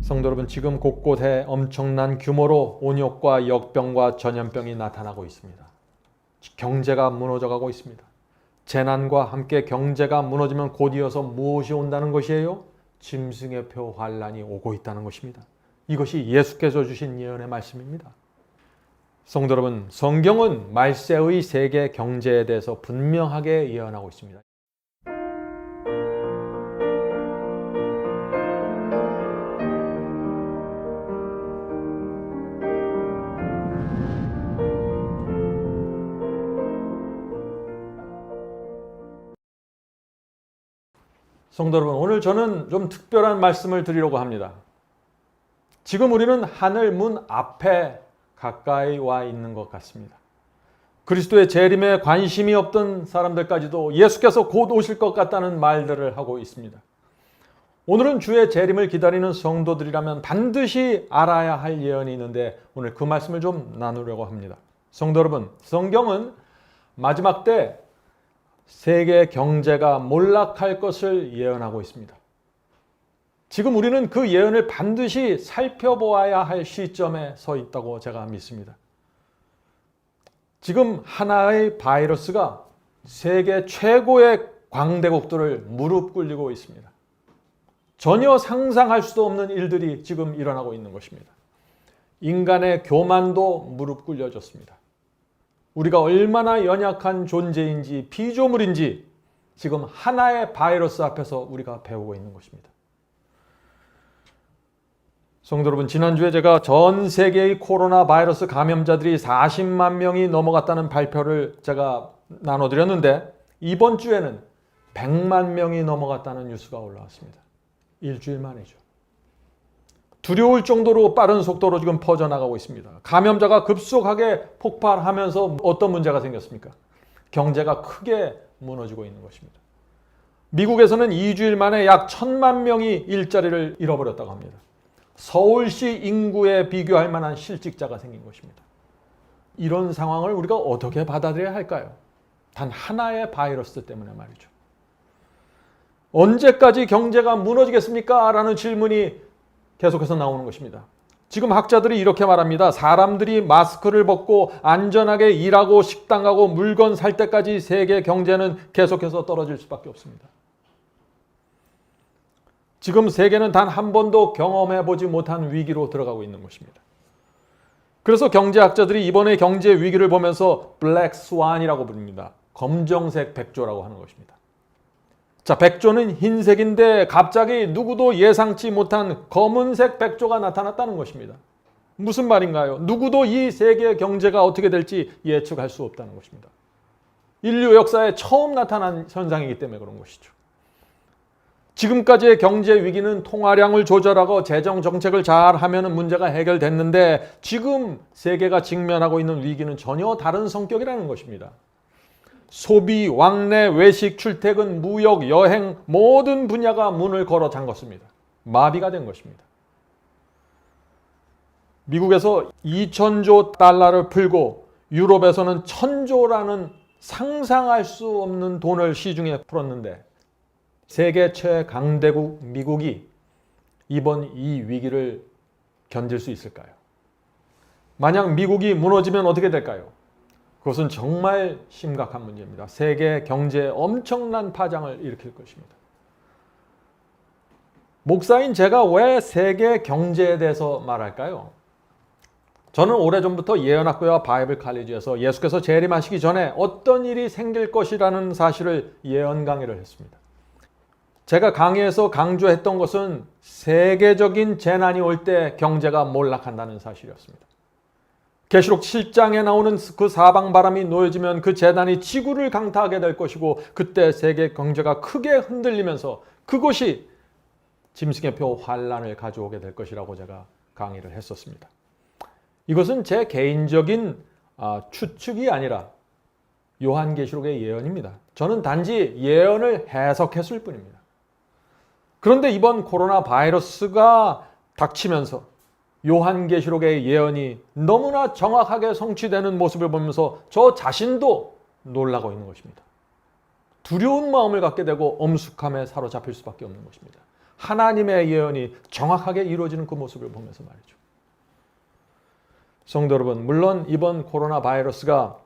성도 여러분, 지금 곳곳에 엄청난 규모로 온역과 역병과 전염병이 나타나고 있습니다. 경제가 무너져가고 있습니다. 재난과 함께 경제가 무너지면 곧이어서 무엇이 온다는 것이에요? 짐승의 표 환란이 오고 있다는 것입니다. 이것이 예수께서 주신 예언의 말씀입니다. 성도 여러분, 성경은 말세의 세계 경제에 대해서 분명하게 예언하고 있습니다. 성도 여러분, 오늘 저는 좀 특별한 말씀을 드리려고 합니다. 지금 우리는 하늘 문 앞에 가까이 와 있는 것 같습니다. 그리스도의 재림에 관심이 없던 사람들까지도 예수께서 곧 오실 것 같다는 말들을 하고 있습니다. 오늘은 주의 재림을 기다리는 성도들이라면 반드시 알아야 할 예언이 있는데 오늘 그 말씀을 좀 나누려고 합니다. 성도 여러분, 성경은 마지막 때 세계 경제가 몰락할 것을 예언하고 있습니다. 지금 우리는 그 예언을 반드시 살펴보아야 할 시점에 서 있다고 제가 믿습니다. 지금 하나의 바이러스가 세계 최고의 강대국들을 무릎 꿇리고 있습니다. 전혀 상상할 수도 없는 일들이 지금 일어나고 있는 것입니다. 인간의 교만도 무릎 꿇려졌습니다. 우리가 얼마나 연약한 존재인지 피조물인지 지금 하나의 바이러스 앞에서 우리가 배우고 있는 것입니다. 성도 여러분, 지난주에 제가 전 세계의 코로나 바이러스 감염자들이 40만 명이 넘어갔다는 발표를 제가 나눠드렸는데 이번 주에는 100만 명이 넘어갔다는 뉴스가 올라왔습니다. 일주일 만이죠. 두려울 정도로 빠른 속도로 지금 퍼져나가고 있습니다. 감염자가 급속하게 폭발하면서 어떤 문제가 생겼습니까? 경제가 크게 무너지고 있는 것입니다. 미국에서는 2주일 만에 약 1,000만 명이 일자리를 잃어버렸다고 합니다. 서울시 인구에 비교할 만한 실직자가 생긴 것입니다. 이런 상황을 우리가 어떻게 받아들여야 할까요? 단 하나의 바이러스 때문에 말이죠. 언제까지 경제가 무너지겠습니까? 라는 질문이 계속해서 나오는 것입니다. 지금 학자들이 이렇게 말합니다. 사람들이 마스크를 벗고 안전하게 일하고 식당 가고 물건 살 때까지 세계 경제는 계속해서 떨어질 수밖에 없습니다. 지금 세계는 단 한 번도 경험해보지 못한 위기로 들어가고 있는 것입니다. 그래서 경제학자들이 이번에 경제 위기를 보면서 블랙 스완이라고 부릅니다. 검정색 백조라고 하는 것입니다. 자, 백조는 흰색인데 갑자기 누구도 예상치 못한 검은색 백조가 나타났다는 것입니다. 무슨 말인가요? 누구도 이 세계 경제가 어떻게 될지 예측할 수 없다는 것입니다. 인류 역사에 처음 나타난 현상이기 때문에 그런 것이죠. 지금까지의 경제 위기는 통화량을 조절하고 재정 정책을 잘 하면 문제가 해결됐는데 지금 세계가 직면하고 있는 위기는 전혀 다른 성격이라는 것입니다. 소비, 왕래, 외식, 출퇴근, 무역, 여행 모든 분야가 문을 걸어 잠궜습니다. 마비가 된 것입니다. 미국에서 2,000조 달러를 풀고 유럽에서는 1,000조라는 상상할 수 없는 돈을 시중에 풀었는데 세계 최강대국 미국이 이번 이 위기를 견딜 수 있을까요? 만약 미국이 무너지면 어떻게 될까요? 그것은 정말 심각한 문제입니다. 세계 경제에 엄청난 파장을 일으킬 것입니다. 목사인 제가 왜 세계 경제에 대해서 말할까요? 저는 오래전부터 예언학교와 바이블 칼리지에서 예수께서 재림하시기 전에 어떤 일이 생길 것이라는 사실을 예언 강의를 했습니다. 제가 강의에서 강조했던 것은 세계적인 재난이 올 때 경제가 몰락한다는 사실이었습니다. 계시록 7장에 나오는 그 사방바람이 놓여지면 그 재난이 지구를 강타하게 될 것이고 그때 세계 경제가 크게 흔들리면서 그것이 짐승의 표 환란을 가져오게 될 것이라고 제가 강의를 했었습니다. 이것은 제 개인적인 추측이 아니라 요한계시록의 예언입니다. 저는 단지 예언을 해석했을 뿐입니다. 그런데 이번 코로나 바이러스가 닥치면서 요한계시록의 예언이 너무나 정확하게 성취되는 모습을 보면서 저 자신도 놀라고 있는 것입니다. 두려운 마음을 갖게 되고 엄숙함에 사로잡힐 수밖에 없는 것입니다. 하나님의 예언이 정확하게 이루어지는 그 모습을 보면서 말이죠. 성도 여러분, 물론 이번 코로나 바이러스가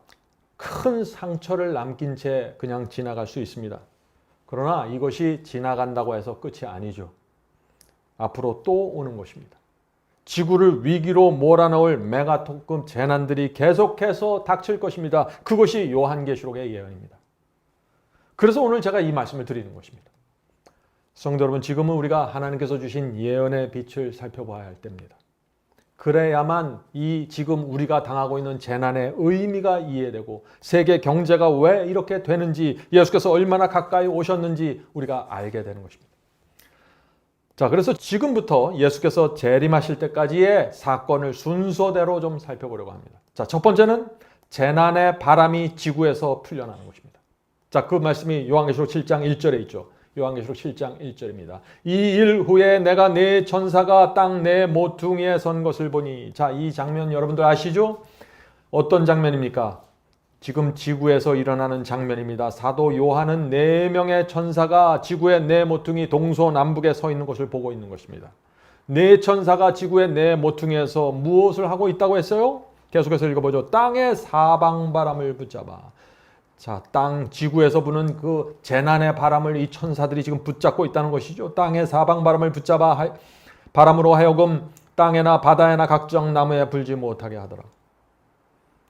큰 상처를 남긴 채 그냥 지나갈 수 있습니다. 그러나 이것이 지나간다고 해서 끝이 아니죠. 앞으로 또 오는 것입니다. 지구를 위기로 몰아넣을 메가톤급 재난들이 계속해서 닥칠 것입니다. 그것이 요한계시록의 예언입니다. 그래서 오늘 제가 이 말씀을 드리는 것입니다. 성도 여러분, 지금은 우리가 하나님께서 주신 예언의 빛을 살펴봐야 할 때입니다. 그래야만 이 지금 우리가 당하고 있는 재난의 의미가 이해되고 세계 경제가 왜 이렇게 되는지, 예수께서 얼마나 가까이 오셨는지 우리가 알게 되는 것입니다. 자, 그래서 지금부터 예수께서 재림하실 때까지의 사건을 순서대로 좀 살펴보려고 합니다. 자, 첫 번째는 재난의 바람이 지구에서 풀려나는 것입니다. 자, 그 말씀이 요한계시록 7장 1절에 있죠. 요한계시록 7장 1절입니다. 이 일 후에 내가 네 천사가 땅 내 모퉁이에 선 것을 보니. 자, 이 장면 여러분들 아시죠? 어떤 장면입니까? 지금 지구에서 일어나는 장면입니다. 사도 요한은 4명의 천사가 지구의 네 모퉁이 동서남북에 서 있는 것을 보고 있는 것입니다. 네 천사가 지구의 네 모퉁이에서 무엇을 하고 있다고 했어요? 계속해서 읽어보죠. 땅의 사방바람을 붙잡아. 자, 지구에서 부는 그 재난의 바람을 이 천사들이 지금 붙잡고 있다는 것이죠. 땅의 사방바람을 붙잡아 바람으로 하여금 땅에나 바다에나 각종 나무에 불지 못하게 하더라.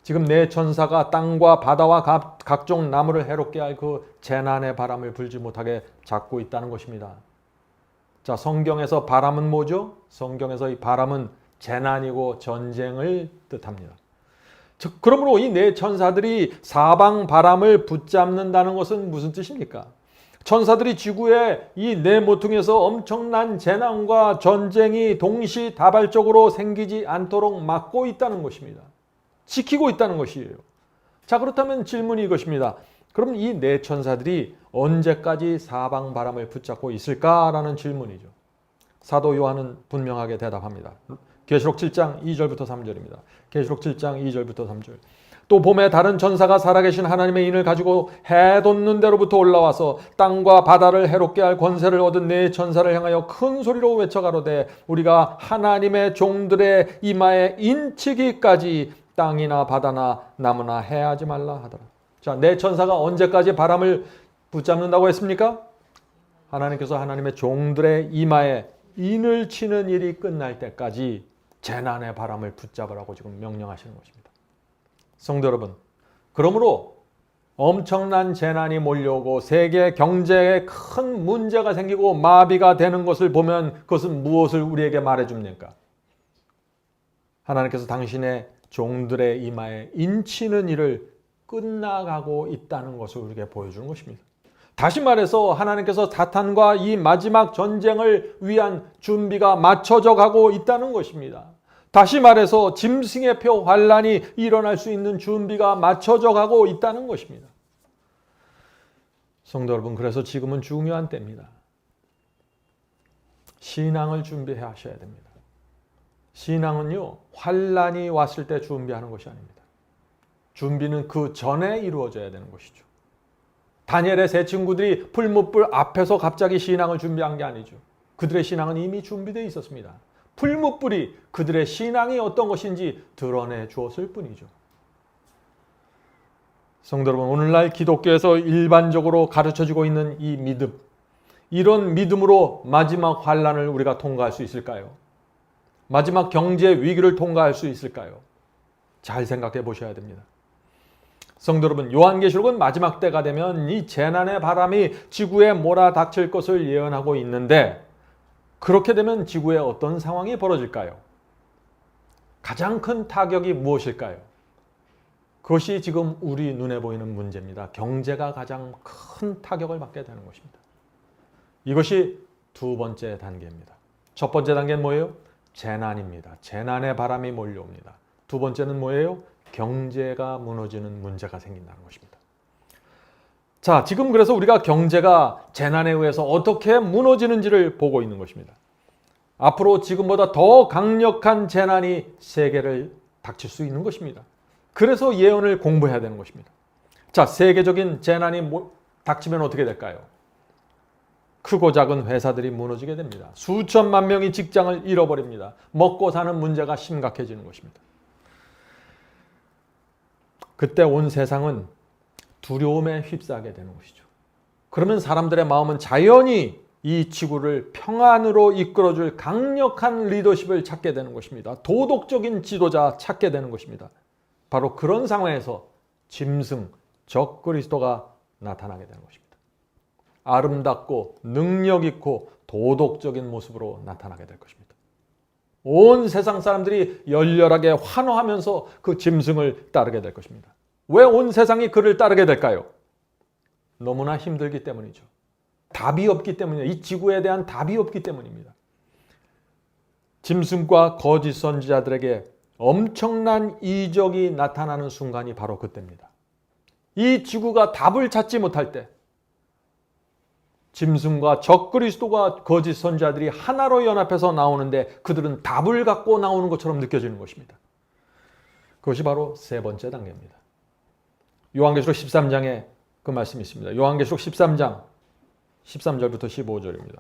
지금 네 천사가 땅과 바다와 각종 나무를 해롭게 할 그 재난의 바람을 불지 못하게 잡고 있다는 것입니다. 자, 성경에서 바람은 뭐죠? 성경에서 이 바람은 재난이고 전쟁을 뜻합니다. 그러므로 이 네 천사들이 사방 바람을 붙잡는다는 것은 무슨 뜻입니까? 천사들이 지구에 이 네 모퉁이에서 엄청난 재난과 전쟁이 동시다발적으로 생기지 않도록 막고 있다는 것입니다. 지키고 있다는 것이에요. 자, 그렇다면 질문이 이것입니다. 그럼 이 네 천사들이 언제까지 사방 바람을 붙잡고 있을까라는 질문이죠. 사도 요한은 분명하게 대답합니다. 계시록 7장 2절부터 3절입니다. 계시록 7장 2절부터 3절. 또 봄에 다른 천사가 살아계신 하나님의 인을 가지고 해 돋는 데로부터 올라와서 땅과 바다를 해롭게 할 권세를 얻은 네 천사를 향하여 큰 소리로 외쳐가로되 우리가 하나님의 종들의 이마에 인치기까지 땅이나 바다나 나무나 해하지 말라 하더라. 자, 네 천사가 언제까지 바람을 붙잡는다고 했습니까? 하나님께서 하나님의 종들의 이마에 인을 치는 일이 끝날 때까지 재난의 바람을 붙잡으라고 지금 명령하시는 것입니다. 성도 여러분, 그러므로 엄청난 재난이 몰려오고 세계 경제에 큰 문제가 생기고 마비가 되는 것을 보면 그것은 무엇을 우리에게 말해줍니까? 하나님께서 당신의 종들의 이마에 인치는 일을 끝나가고 있다는 것을 우리에게 보여주는 것입니다. 다시 말해서 하나님께서 사탄과 이 마지막 전쟁을 위한 준비가 맞춰져 가고 있다는 것입니다. 다시 말해서 짐승의 표 환란이 일어날 수 있는 준비가 맞춰져 가고 있다는 것입니다. 성도 여러분, 그래서 지금은 중요한 때입니다. 신앙을 준비해 하셔야 됩니다. 신앙은요, 환란이 왔을 때 준비하는 것이 아닙니다. 준비는 그 전에 이루어져야 되는 것이죠. 다니엘의 세 친구들이 풀무불 앞에서 갑자기 신앙을 준비한 게 아니죠. 그들의 신앙은 이미 준비되어 있었습니다. 풀무불이 그들의 신앙이 어떤 것인지 드러내 주었을 뿐이죠. 성도 여러분, 오늘날 기독교에서 일반적으로 가르쳐지고 있는 이 믿음, 이런 믿음으로 마지막 환란을 우리가 통과할 수 있을까요? 마지막 경제 위기를 통과할 수 있을까요? 잘 생각해 보셔야 됩니다. 성도 여러분, 요한계시록은 마지막 때가 되면 이 재난의 바람이 지구에 몰아닥칠 것을 예언하고 있는데, 그렇게 되면 지구에 어떤 상황이 벌어질까요? 가장 큰 타격이 무엇일까요? 그것이 지금 우리 눈에 보이는 문제입니다. 경제가 가장 큰 타격을 받게 되는 것입니다. 이것이 두 번째 단계입니다. 첫 번째 단계는 뭐예요? 재난입니다. 재난의 바람이 몰려옵니다. 두 번째는 뭐예요? 경제가 무너지는 문제가 생긴다는 것입니다. 자, 지금 그래서 우리가 경제가 재난에 의해서 어떻게 무너지는지를 보고 있는 것입니다. 앞으로 지금보다 더 강력한 재난이 세계를 닥칠 수 있는 것입니다. 그래서 예언을 공부해야 되는 것입니다. 자, 세계적인 재난이 닥치면 어떻게 될까요? 크고 작은 회사들이 무너지게 됩니다. 수천만 명이 직장을 잃어버립니다. 먹고 사는 문제가 심각해지는 것입니다. 그때 온 세상은 두려움에 휩싸게 되는 것이죠. 그러면 사람들의 마음은 자연히 이 지구를 평안으로 이끌어줄 강력한 리더십을 찾게 되는 것입니다. 도덕적인 지도자 찾게 되는 것입니다. 바로 그런 상황에서 짐승, 적그리스도가 나타나게 되는 것입니다. 아름답고 능력 있고 도덕적인 모습으로 나타나게 될 것입니다. 온 세상 사람들이 열렬하게 환호하면서 그 짐승을 따르게 될 것입니다. 왜 온 세상이 그를 따르게 될까요? 너무나 힘들기 때문이죠. 답이 없기 때문이에요. 이 지구에 대한 답이 없기 때문입니다. 짐승과 거짓 선지자들에게 엄청난 이적이 나타나는 순간이 바로 그때입니다. 이 지구가 답을 찾지 못할 때 짐승과 적그리스도가 거짓 선지자들이 하나로 연합해서 나오는데 그들은 답을 갖고 나오는 것처럼 느껴지는 것입니다. 그것이 바로 세 번째 단계입니다. 요한계시록 13장에 그 말씀이 있습니다. 요한계시록 13장 13절부터 15절입니다.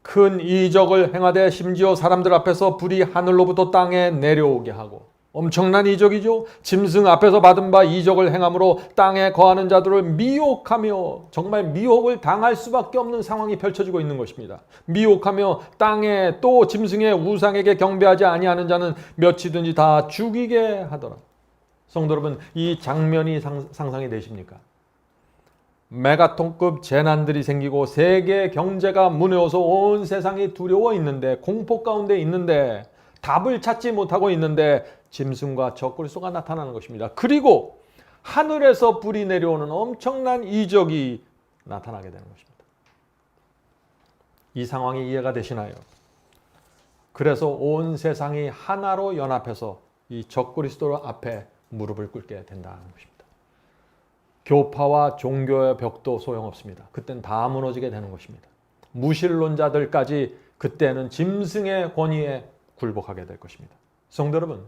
큰 이적을 행하되 심지어 사람들 앞에서 불이 하늘로부터 땅에 내려오게 하고, 엄청난 이적이죠. 짐승 앞에서 받은 바 이적을 행함으로 땅에 거하는 자들을 미혹하며, 정말 미혹을 당할 수밖에 없는 상황이 펼쳐지고 있는 것입니다. 미혹하며 땅에 또 짐승의 우상에게 경배하지 아니하는 자는 몇이든지 다 죽이게 하더라. 성도 여러분, 이 장면이 상상이 되십니까? 메가톤급 재난들이 생기고 세계 경제가 무너져서 온 세상이 두려워 있는데, 공포 가운데 있는데, 답을 찾지 못하고 있는데 짐승과 적그리스도가 나타나는 것입니다. 그리고 하늘에서 불이 내려오는 엄청난 이적이 나타나게 되는 것입니다. 이 상황이 이해가 되시나요? 그래서 온 세상이 하나로 연합해서 이 적그리스도 앞에 무릎을 꿇게 된다는 것입니다. 교파와 종교의 벽도 소용없습니다. 그때는 다 무너지게 되는 것입니다. 무신론자들까지 그때는 짐승의 권위에 굴복하게 될 것입니다. 성도 여러분,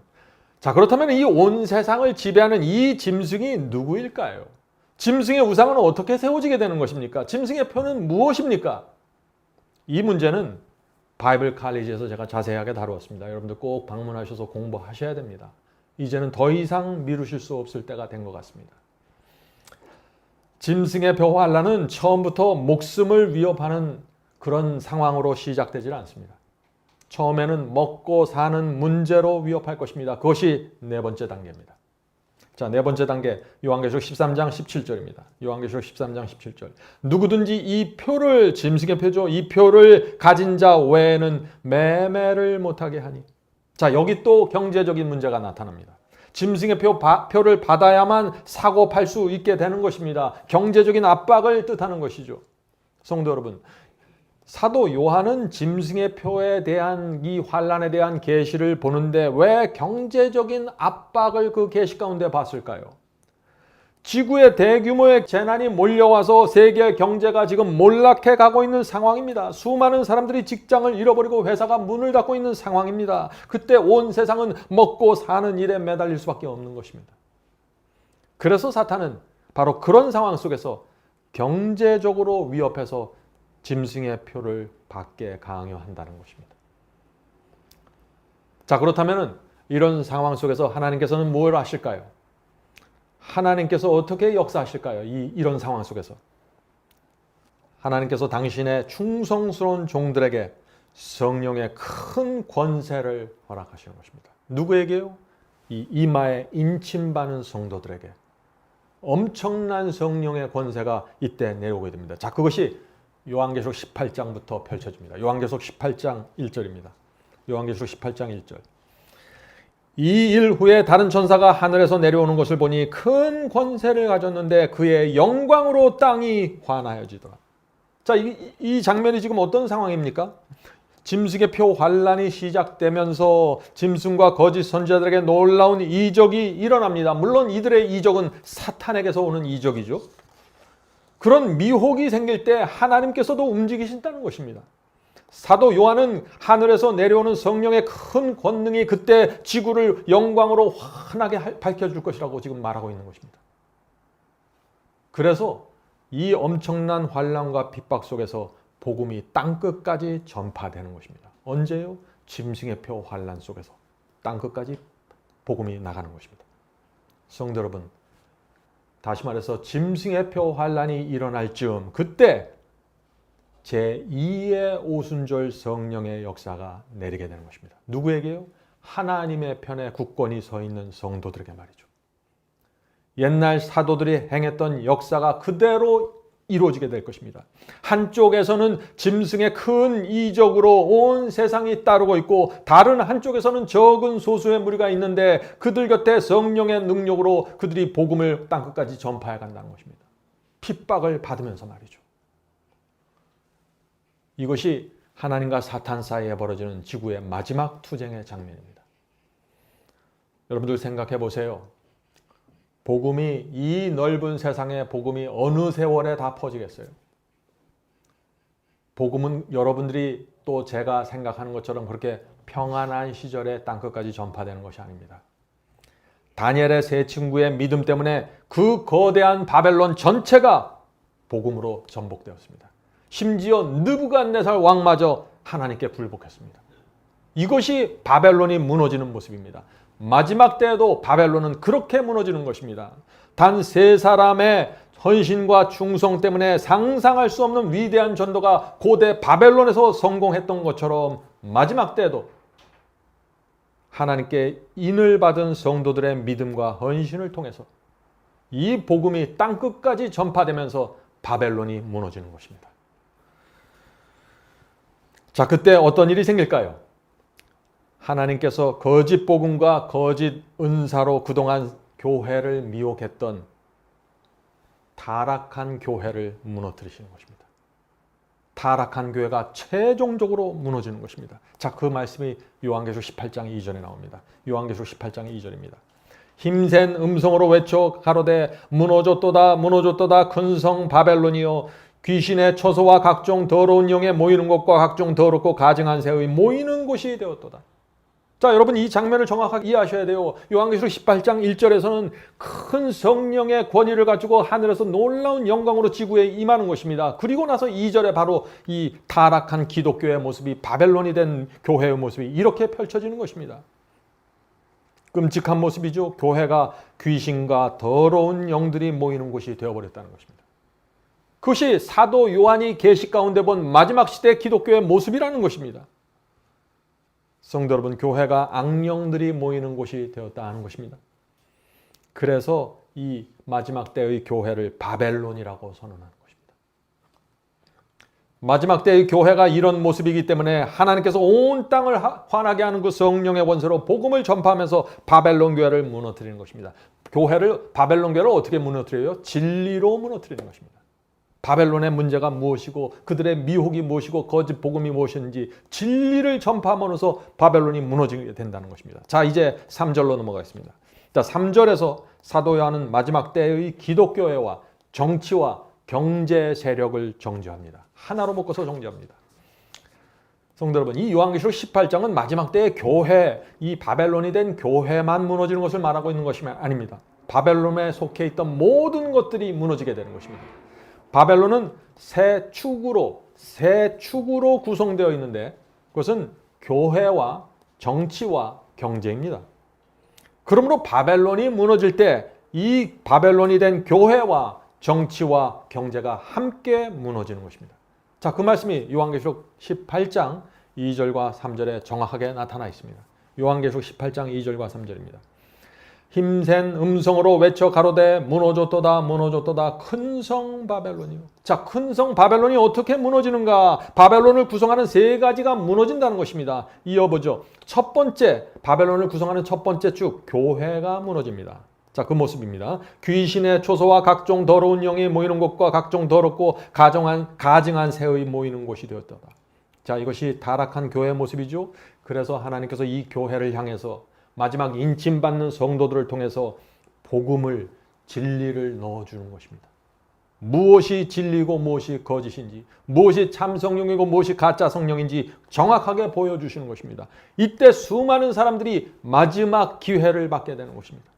자, 그렇다면 이 온 세상을 지배하는 이 짐승이 누구일까요? 짐승의 우상은 어떻게 세워지게 되는 것입니까? 짐승의 표는 무엇입니까? 이 문제는 바이블 칼리지에서 제가 자세하게 다루었습니다. 여러분들 꼭 방문하셔서 공부하셔야 됩니다. 이제는 더 이상 미루실 수 없을 때가 된 것 같습니다. 짐승의 표 환란은 처음부터 목숨을 위협하는 그런 상황으로 시작되질 않습니다. 처음에는 먹고 사는 문제로 위협할 것입니다. 그것이 네 번째 단계입니다. 자, 네 번째 단계, 요한계시록 13장 17절입니다. 요한계시록 13장 17절. 누구든지 이 표를, 짐승의 표죠, 이 표를 가진 자 외에는 매매를 못하게 하니. 자, 여기 또 경제적인 문제가 나타납니다. 짐승의 표를 받아야만 사고 팔 수 있게 되는 것입니다. 경제적인 압박을 뜻하는 것이죠. 성도 여러분, 사도 요한은 짐승의 표에 대한 이 환란에 대한 계시를 보는데 왜 경제적인 압박을 그 계시 가운데 봤을까요? 지구에 대규모의 재난이 몰려와서 세계 경제가 지금 몰락해 가고 있는 상황입니다. 수많은 사람들이 직장을 잃어버리고 회사가 문을 닫고 있는 상황입니다. 그때 온 세상은 먹고 사는 일에 매달릴 수밖에 없는 것입니다. 그래서 사탄은 바로 그런 상황 속에서 경제적으로 위협해서 짐승의 표를 받게 강요한다는 것입니다. 자, 그렇다면 이런 상황 속에서 하나님께서는 뭘 하실까요? 하나님께서 어떻게 역사하실까요? 이런 상황 속에서 하나님께서 당신의 충성스러운 종들에게 성령의 큰 권세를 허락하시는 것입니다. 누구에게요? 이 이마에 인침받는 성도들에게 엄청난 성령의 권세가 이때 내려오게 됩니다. 자, 그것이 요한계시록 18장부터 펼쳐집니다. 요한계시록 18장 1절입니다. 요한계시록 18장 1절. 이 일 후에 다른 천사가 하늘에서 내려오는 것을 보니 큰 권세를 가졌는데 그의 영광으로 땅이 환하여지더라. 자, 이 장면이 지금 어떤 상황입니까? 짐승의 표 환란이 시작되면서 짐승과 거짓 선지자들에게 놀라운 이적이 일어납니다. 물론 이들의 이적은 사탄에게서 오는 이적이죠. 그런 미혹이 생길 때 하나님께서도 움직이신다는 것입니다. 사도 요한은 하늘에서 내려오는 성령의 큰 권능이 그때 지구를 영광으로 환하게 밝혀줄 것이라고 지금 말하고 있는 것입니다. 그래서 이 엄청난 환난과 핍박 속에서 복음이 땅끝까지 전파되는 것입니다. 언제요? 짐승의 표 환난 속에서 땅끝까지 복음이 나가는 것입니다. 성도 여러분, 다시 말해서 짐승의 표 환난이 일어날 즈음 그때 제2의 오순절 성령의 역사가 내리게 되는 것입니다. 누구에게요? 하나님의 편에 굳건히 서 있는 성도들에게 말이죠. 옛날 사도들이 행했던 역사가 그대로 이루어지게 될 것입니다. 한쪽에서는 짐승의 큰 이적으로 온 세상이 따르고 있고 다른 한쪽에서는 적은 소수의 무리가 있는데 그들 곁에 성령의 능력으로 그들이 복음을 땅끝까지 전파해 간다는 것입니다. 핍박을 받으면서 말이죠. 이것이 하나님과 사탄 사이에 벌어지는 지구의 마지막 투쟁의 장면입니다. 여러분들 생각해 보세요. 복음이 이 넓은 세상에 복음이 어느 세월에 다 퍼지겠어요? 복음은 여러분들이 또 제가 생각하는 것처럼 그렇게 평안한 시절에 땅끝까지 전파되는 것이 아닙니다. 다니엘의 세 친구의 믿음 때문에 그 거대한 바벨론 전체가 복음으로 전복되었습니다. 심지어 느부갓네살 왕마저 하나님께 불복했습니다. 이것이 바벨론이 무너지는 모습입니다. 마지막 때에도 바벨론은 그렇게 무너지는 것입니다. 단 세 사람의 헌신과 충성 때문에 상상할 수 없는 위대한 전도가 고대 바벨론에서 성공했던 것처럼 마지막 때에도 하나님께 인을 받은 성도들의 믿음과 헌신을 통해서 이 복음이 땅끝까지 전파되면서 바벨론이 무너지는 것입니다. 자, 그때 어떤 일이 생길까요? 하나님께서 거짓 복음과 거짓 은사로 그동안 교회를 미혹했던 타락한 교회를 무너뜨리시는 것입니다. 타락한 교회가 최종적으로 무너지는 것입니다. 자, 그 말씀이 요한계시록 18장 2절에 나옵니다. 요한계시록 18장 2절입니다. 힘센 음성으로 외쳐 가로되 무너졌도다 무너졌도다 큰 성 바벨론이여 귀신의 처소와 각종 더러운 영에 모이는 곳과 각종 더럽고 가증한 새의 모이는 곳이 되었도다. 자, 여러분 이 장면을 정확하게 이해하셔야 돼요. 요한계시록 18장 1절에서는 큰 성령의 권위를 가지고 하늘에서 놀라운 영광으로 지구에 임하는 것입니다. 그리고 나서 2절에 바로 이 타락한 기독교의 모습이 바벨론이 된 교회의 모습이 이렇게 펼쳐지는 것입니다. 끔찍한 모습이죠. 교회가 귀신과 더러운 영들이 모이는 곳이 되어버렸다는 것입니다. 그것이 사도 요한이 계시 가운데 본 마지막 시대 기독교의 모습이라는 것입니다. 성도 여러분, 교회가 악령들이 모이는 곳이 되었다 하는 것입니다. 그래서 이 마지막 때의 교회를 바벨론이라고 선언하는 것입니다. 마지막 때의 교회가 이런 모습이기 때문에 하나님께서 온 땅을 환하게 하는 그 성령의 원세로 복음을 전파하면서 바벨론 교회를 무너뜨리는 것입니다. 바벨론 교회를 어떻게 무너뜨려요? 진리로 무너뜨리는 것입니다. 바벨론의 문제가 무엇이고 그들의 미혹이 무엇이고 거짓 복음이 무엇인지 진리를 전파함으로써 바벨론이 무너지게 된다는 것입니다. 자, 이제 3절로 넘어가겠습니다. 자, 3절에서 사도 요한은 마지막 때의 기독교회와 정치와 경제 세력을 정죄합니다. 하나로 묶어서 정죄합니다. 성도 여러분, 이 요한계시록 18장은 마지막 때의 교회, 이 바벨론이 된 교회만 무너지는 것을 말하고 있는 것이 아닙니다. 바벨론에 속해 있던 모든 것들이 무너지게 되는 것입니다. 바벨론은 세 축으로 구성되어 있는데 그것은 교회와 정치와 경제입니다. 그러므로 바벨론이 무너질 때 이 바벨론이 된 교회와 정치와 경제가 함께 무너지는 것입니다. 자, 그 말씀이 요한계시록 18장 2절과 3절에 정확하게 나타나 있습니다. 요한계시록 18장 2절과 3절입니다. 힘센 음성으로 외쳐 가로되 무너졌도다 무너졌도다 큰 성 바벨론이요. 자, 큰 성 바벨론이 어떻게 무너지는가? 바벨론을 구성하는 세 가지가 무너진다는 것입니다. 이어보죠. 첫 번째, 바벨론을 구성하는 첫 번째 축, 교회가 무너집니다. 자, 그 모습입니다. 귀신의 초소와 각종 더러운 영이 모이는 곳과 각종 더럽고 가증한 새의 모이는 곳이 되었도다. 자, 이것이 타락한 교회의 모습이죠. 그래서 하나님께서 이 교회를 향해서 마지막 인침받는 성도들을 통해서 복음을, 진리를 넣어주는 것입니다. 무엇이 진리고 무엇이 거짓인지, 무엇이 참 성령이고 무엇이 가짜 성령인지 정확하게 보여주시는 것입니다. 이때 수많은 사람들이 마지막 기회를 받게 되는 것입니다.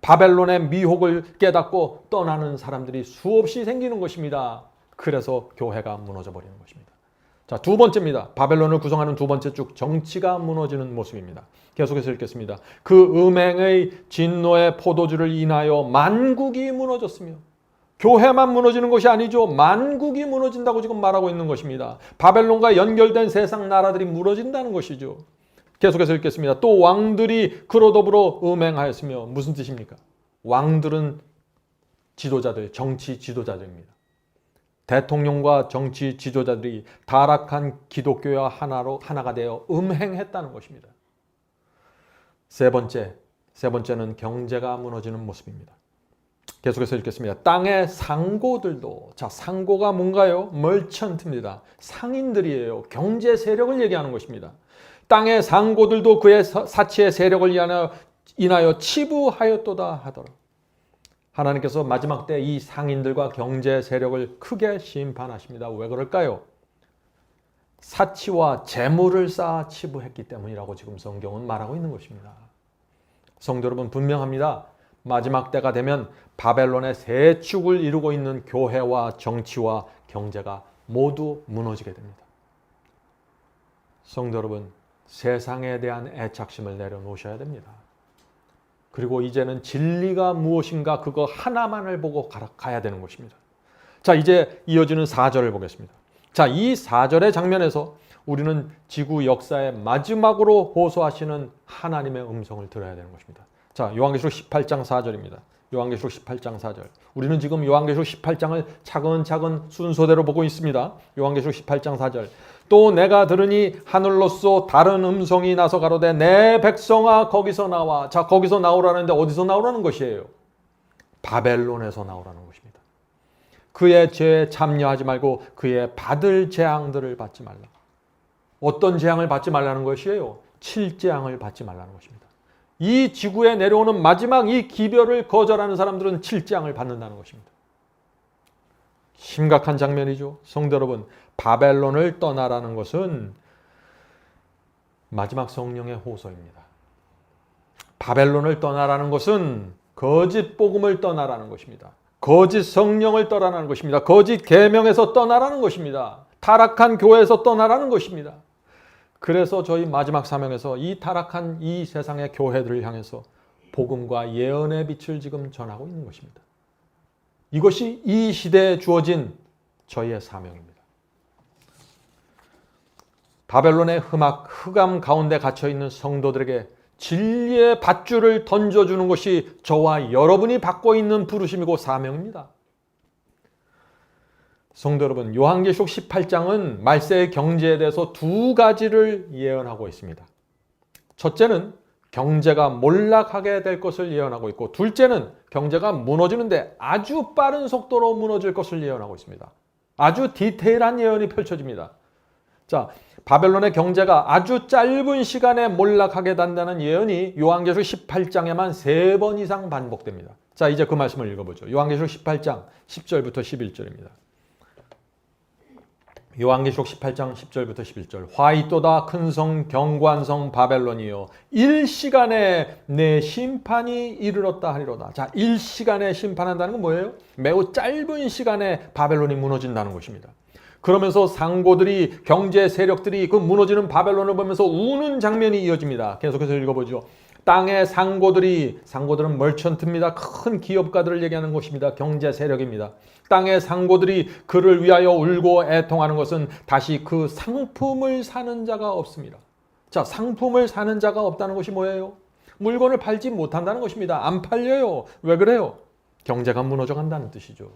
바벨론의 미혹을 깨닫고 떠나는 사람들이 수없이 생기는 것입니다. 그래서 교회가 무너져 버리는 것입니다. 자, 두 번째입니다. 바벨론을 구성하는 두 번째 쭉, 정치가 무너지는 모습입니다. 계속해서 읽겠습니다. 그 음행의 진노의 포도주를 인하여 만국이 무너졌으며, 교회만 무너지는 것이 아니죠. 만국이 무너진다고 지금 말하고 있는 것입니다. 바벨론과 연결된 세상 나라들이 무너진다는 것이죠. 계속해서 읽겠습니다. 또 왕들이 그로 더불어 음행하였으며, 무슨 뜻입니까? 왕들은 지도자들, 정치 지도자들입니다. 대통령과 정치 지도자들이 타락한 기독교와 하나가 되어 음행했다는 것입니다. 세 번째는 경제가 무너지는 모습입니다. 계속해서 읽겠습니다. 땅의 상고들도, 자, 상고가 뭔가요? 멀천트입니다. 상인들이에요. 경제 세력을 얘기하는 것입니다. 땅의 상고들도 그의 사치의 세력을 인하여 치부하였도다 하더라. 하나님께서 마지막 때 이 상인들과 경제 세력을 크게 심판하십니다. 왜 그럴까요? 사치와 재물을 쌓아 치부했기 때문이라고 지금 성경은 말하고 있는 것입니다. 성도 여러분, 분명합니다. 마지막 때가 되면 바벨론의 세 축을 이루고 있는 교회와 정치와 경제가 모두 무너지게 됩니다. 성도 여러분, 세상에 대한 애착심을 내려놓으셔야 됩니다. 그리고 이제는 진리가 무엇인가 그거 하나만을 보고 가야 되는 것입니다. 자, 이제 이어지는 4절을 보겠습니다. 자, 이 4절의 장면에서 우리는 지구 역사의 마지막으로 호소하시는 하나님의 음성을 들어야 되는 것입니다. 자, 요한계시록 18장 4절입니다. 요한계시록 18장 4절. 우리는 지금 요한계시록 18장을 차근차근 순서대로 보고 있습니다. 요한계시록 18장 4절. 또 내가 들으니 하늘로서 다른 음성이 나서 가로되 내 백성아 거기서 나와. 자, 거기서 나오라는데 어디서 나오라는 것이에요? 바벨론에서 나오라는 것입니다. 그의 죄에 참여하지 말고 그의 받을 재앙들을 받지 말라. 어떤 재앙을 받지 말라는 것이에요? 칠재앙을 받지 말라는 것입니다. 이 지구에 내려오는 마지막 이 기별을 거절하는 사람들은 칠재앙을 받는다는 것입니다. 심각한 장면이죠. 성도 여러분, 바벨론을 떠나라는 것은 마지막 성령의 호소입니다. 바벨론을 떠나라는 것은 거짓 복음을 떠나라는 것입니다. 거짓 성령을 떠나라는 것입니다. 거짓 계명에서 떠나라는 것입니다. 타락한 교회에서 떠나라는 것입니다. 그래서 저희 마지막 사명에서 이 타락한 이 세상의 교회들을 향해서 복음과 예언의 빛을 지금 전하고 있는 것입니다. 이것이 이 시대에 주어진 저희의 사명입니다. 바벨론의 흑암 가운데 갇혀있는 성도들에게 진리의 밧줄을 던져주는 것이 저와 여러분이 받고 있는 부르심이고 사명입니다. 성도 여러분, 요한계시록 18장은 말세의 경제에 대해서 두 가지를 예언하고 있습니다. 첫째는 경제가 몰락하게 될 것을 예언하고 있고, 둘째는 경제가 무너지는데 아주 빠른 속도로 무너질 것을 예언하고 있습니다. 아주 디테일한 예언이 펼쳐집니다. 자, 바벨론의 경제가 아주 짧은 시간에 몰락하게 된다는 예언이 요한계시록 18장에만 3번 이상 반복됩니다. 자, 이제 그 말씀을 읽어보죠. 요한계시록 18장 10절부터 11절입니다. 요한계시록 18장 10절부터 11절. 화이또다 큰 성 경관성 바벨론이요 일시간에 내 심판이 이르렀다 하리로다. 자, 일시간에 심판한다는 건 뭐예요? 매우 짧은 시간에 바벨론이 무너진다는 것입니다. 그러면서 상고들이, 경제 세력들이 그 무너지는 바벨론을 보면서 우는 장면이 이어집니다. 계속해서 읽어보죠. 땅의 상고들은 멀천트입니다. 큰 기업가들을 얘기하는 것입니다. 경제 세력입니다. 땅의 상고들이 그를 위하여 울고 애통하는 것은 다시 그 상품을 사는 자가 없습니다. 자, 상품을 사는 자가 없다는 것이 뭐예요? 물건을 팔지 못한다는 것입니다. 안 팔려요. 왜 그래요? 경제가 무너져 간다는 뜻이죠.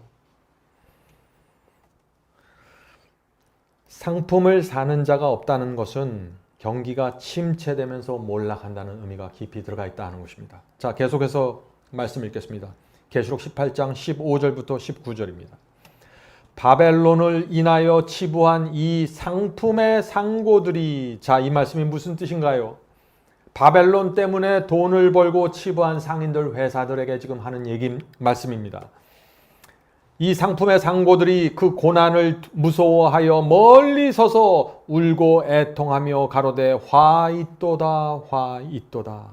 상품을 사는 자가 없다는 것은 경기가 침체되면서 몰락한다는 의미가 깊이 들어가 있다는 것입니다. 자, 계속해서 말씀 읽겠습니다. 계시록 18장 15절부터 19절입니다. 바벨론을 인하여 치부한 이 상품의 상고들이, 자, 이 말씀이 무슨 뜻인가요? 바벨론 때문에 돈을 벌고 치부한 상인들, 회사들에게 지금 하는 말씀입니다. 이 상품의 상고들이 그 고난을 무서워하여 멀리 서서 울고 애통하며 가로되 화 있도다 화 있도다.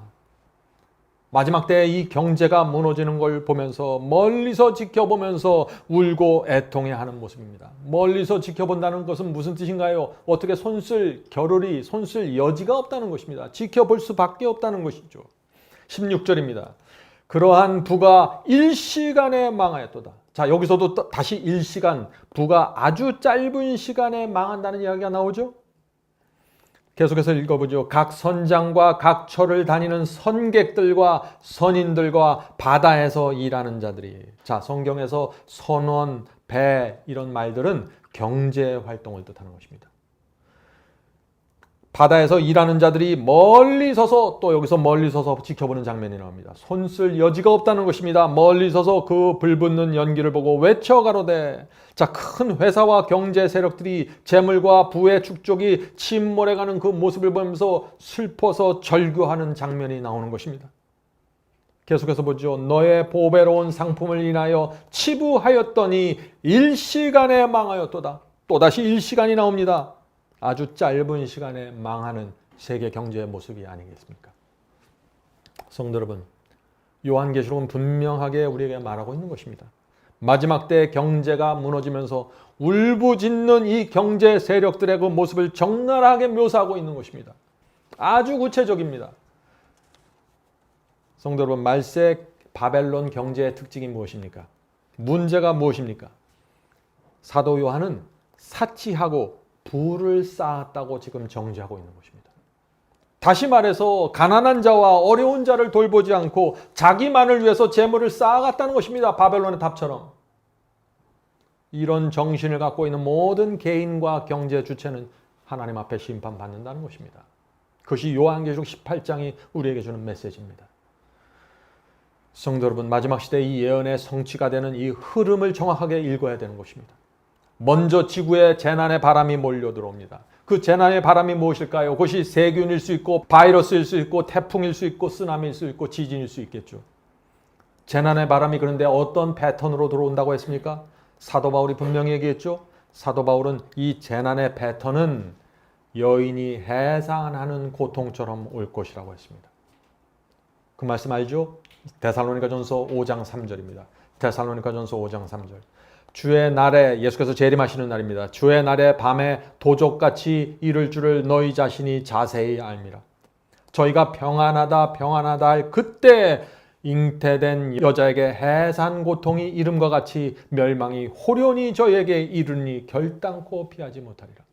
마지막 때에 이 경제가 무너지는 걸 보면서 멀리서 지켜보면서 울고 애통해하는 모습입니다. 멀리서 지켜본다는 것은 무슨 뜻인가요? 어떻게 손쓸 겨를이 손쓸 여지가 없다는 것입니다. 지켜볼 수밖에 없다는 것이죠. 16절입니다. 그러한 부가 일시간에 망하였도다. 자, 여기서도 다시 일시간, 부가 아주 짧은 시간에 망한다는 이야기가 나오죠. 계속해서 읽어보죠. 각 선장과 각 처를 다니는 선객들과 선인들과 바다에서 일하는 자들이. 자, 성경에서 선원, 배 이런 말들은 경제 활동을 뜻하는 것입니다. 바다에서 일하는 자들이 멀리 서서 또 여기서 멀리 서서 지켜보는 장면이 나옵니다. 손쓸 여지가 없다는 것입니다. 멀리 서서 그 불붙는 연기를 보고 외쳐가로되. 자, 큰 회사와 경제 세력들이 재물과 부의 축적이 침몰해가는 그 모습을 보면서 슬퍼서 절규하는 장면이 나오는 것입니다. 계속해서 보죠. 너의 보배로운 상품을 인하여 치부하였더니 일시간에 망하였도다. 또다시 일시간이 나옵니다. 아주 짧은 시간에 망하는 세계 경제의 모습이 아니겠습니까? 성도 여러분, 요한계시록은 분명하게 우리에게 말하고 있는 것입니다. 마지막 때 경제가 무너지면서 울부짖는 이 경제 세력들의 그 모습을 적나라하게 묘사하고 있는 것입니다. 아주 구체적입니다. 성도 여러분, 말세 바벨론 경제의 특징이 무엇입니까? 문제가 무엇입니까? 사도 요한은 사치하고 부를 쌓았다고 지금 정죄하고 있는 것입니다. 다시 말해서 가난한 자와 어려운 자를 돌보지 않고 자기만을 위해서 재물을 쌓아갔다는 것입니다. 바벨론의 탑처럼. 이런 정신을 갖고 있는 모든 개인과 경제 주체는 하나님 앞에 심판받는다는 것입니다. 그것이 요한계시록 18장이 우리에게 주는 메시지입니다. 성도 여러분, 마지막 시대 이 예언의 성취가 되는 이 흐름을 정확하게 읽어야 되는 것입니다. 먼저 지구에 재난의 바람이 몰려 들어옵니다. 그 재난의 바람이 무엇일까요? 그것이 세균일 수 있고 바이러스일 수 있고 태풍일 수 있고 쓰나미일 수 있고 지진일 수 있겠죠. 재난의 바람이 그런데 어떤 패턴으로 들어온다고 했습니까? 사도 바울이 분명히 얘기했죠. 사도 바울은 이 재난의 패턴은 여인이 해산하는 고통처럼 올 것이라고 했습니다. 그 말씀 알죠? 데살로니가전서 5장 3절입니다. 데살로니가전서 5장 3절. 주의 날에, 예수께서 재림하시는 날입니다. 주의 날에 밤에 도적같이 이를 줄을 너희 자신이 자세히 알미라. 저희가 평안하다 평안하다 할 그때 잉태된 여자에게 해산 고통이 이름과 같이 멸망이 호련히 저에게 이르니 결단코 피하지 못하리라.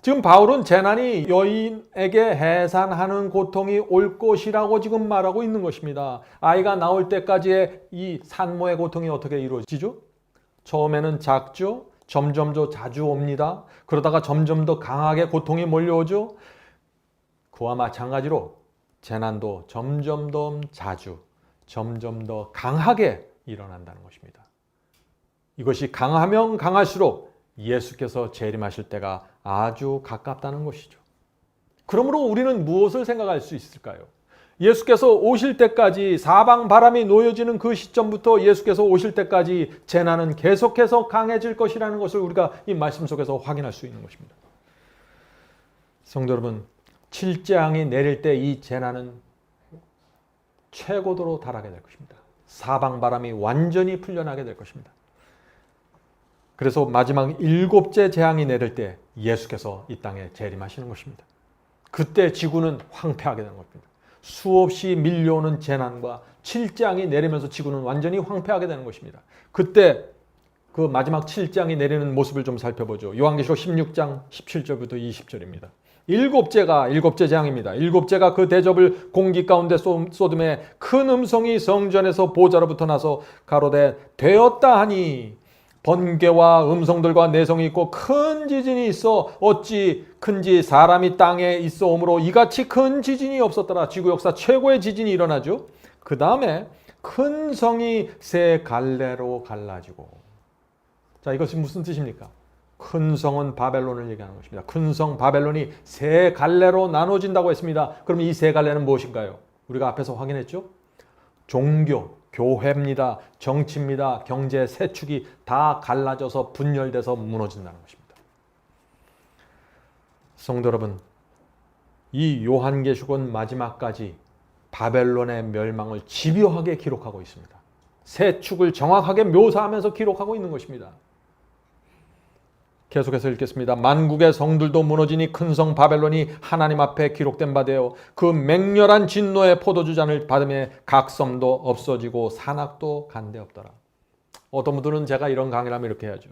지금 바울은 재난이 여인에게 해산하는 고통이 올 것이라고 지금 말하고 있는 것입니다. 아이가 나올 때까지의 이 산모의 고통이 어떻게 이루어지죠? 처음에는 작죠. 점점 더 자주 옵니다. 그러다가 점점 더 강하게 고통이 몰려오죠. 그와 마찬가지로 재난도 점점 더 자주, 점점 더 강하게 일어난다는 것입니다. 이것이 강하면 강할수록 예수께서 재림하실 때가 아주 가깝다는 것이죠. 그러므로 우리는 무엇을 생각할 수 있을까요? 예수께서 오실 때까지 사방 바람이 놓여지는 그 시점부터 예수께서 오실 때까지 재난은 계속해서 강해질 것이라는 것을 우리가 이 말씀 속에서 확인할 수 있는 것입니다. 성도 여러분, 7재앙이 내릴 때 이 재난은 최고도로 달하게 될 것입니다. 사방 바람이 완전히 풀려나게 될 것입니다. 그래서 마지막 7째 재앙이 내릴 때 예수께서 이 땅에 재림하시는 것입니다. 그때 지구는 황폐하게 되는 겁니다. 수없이 밀려오는 재난과 7재앙이 내리면서 지구는 완전히 황폐하게 되는 것입니다. 그때 그 마지막 7재앙이 내리는 모습을 좀 살펴보죠. 요한계시록 16장 17절부터 20절입니다. 7째 재앙입니다. 7째가 그 대접을 공기 가운데 쏟음에 큰 음성이 성전에서 보좌로부터 나서 가로되 되었다 하니 번개와 음성들과 내성이 있고 큰 지진이 있어 어찌 큰지 사람이 땅에 있어 오므로 이같이 큰 지진이 없었더라. 지구 역사 최고의 지진이 일어나죠. 그 다음에 큰 성이 세 갈래로 갈라지고. 자, 이것이 무슨 뜻입니까? 큰 성은 바벨론을 얘기하는 것입니다. 큰 성 바벨론이 세 갈래로 나눠진다고 했습니다. 그럼 이 세 갈래는 무엇인가요? 우리가 앞에서 확인했죠? 종교, 교회입니다. 정치입니다. 경제, 세축이 다 갈라져서 분열돼서 무너진다는 것입니다. 성도 여러분, 이 요한계시록은 마지막까지 바벨론의 멸망을 집요하게 기록하고 있습니다. 세 축을 정확하게 묘사하면서 기록하고 있는 것입니다. 계속해서 읽겠습니다. 만국의 성들도 무너지니 큰 성 바벨론이 하나님 앞에 기록된 바 되어 그 맹렬한 진노의 포도주 잔을 받음에 각 섬도 없어지고 산악도 간데 없더라. 어떤 분들은 제가 이런 강의를 하면 이렇게 해야죠.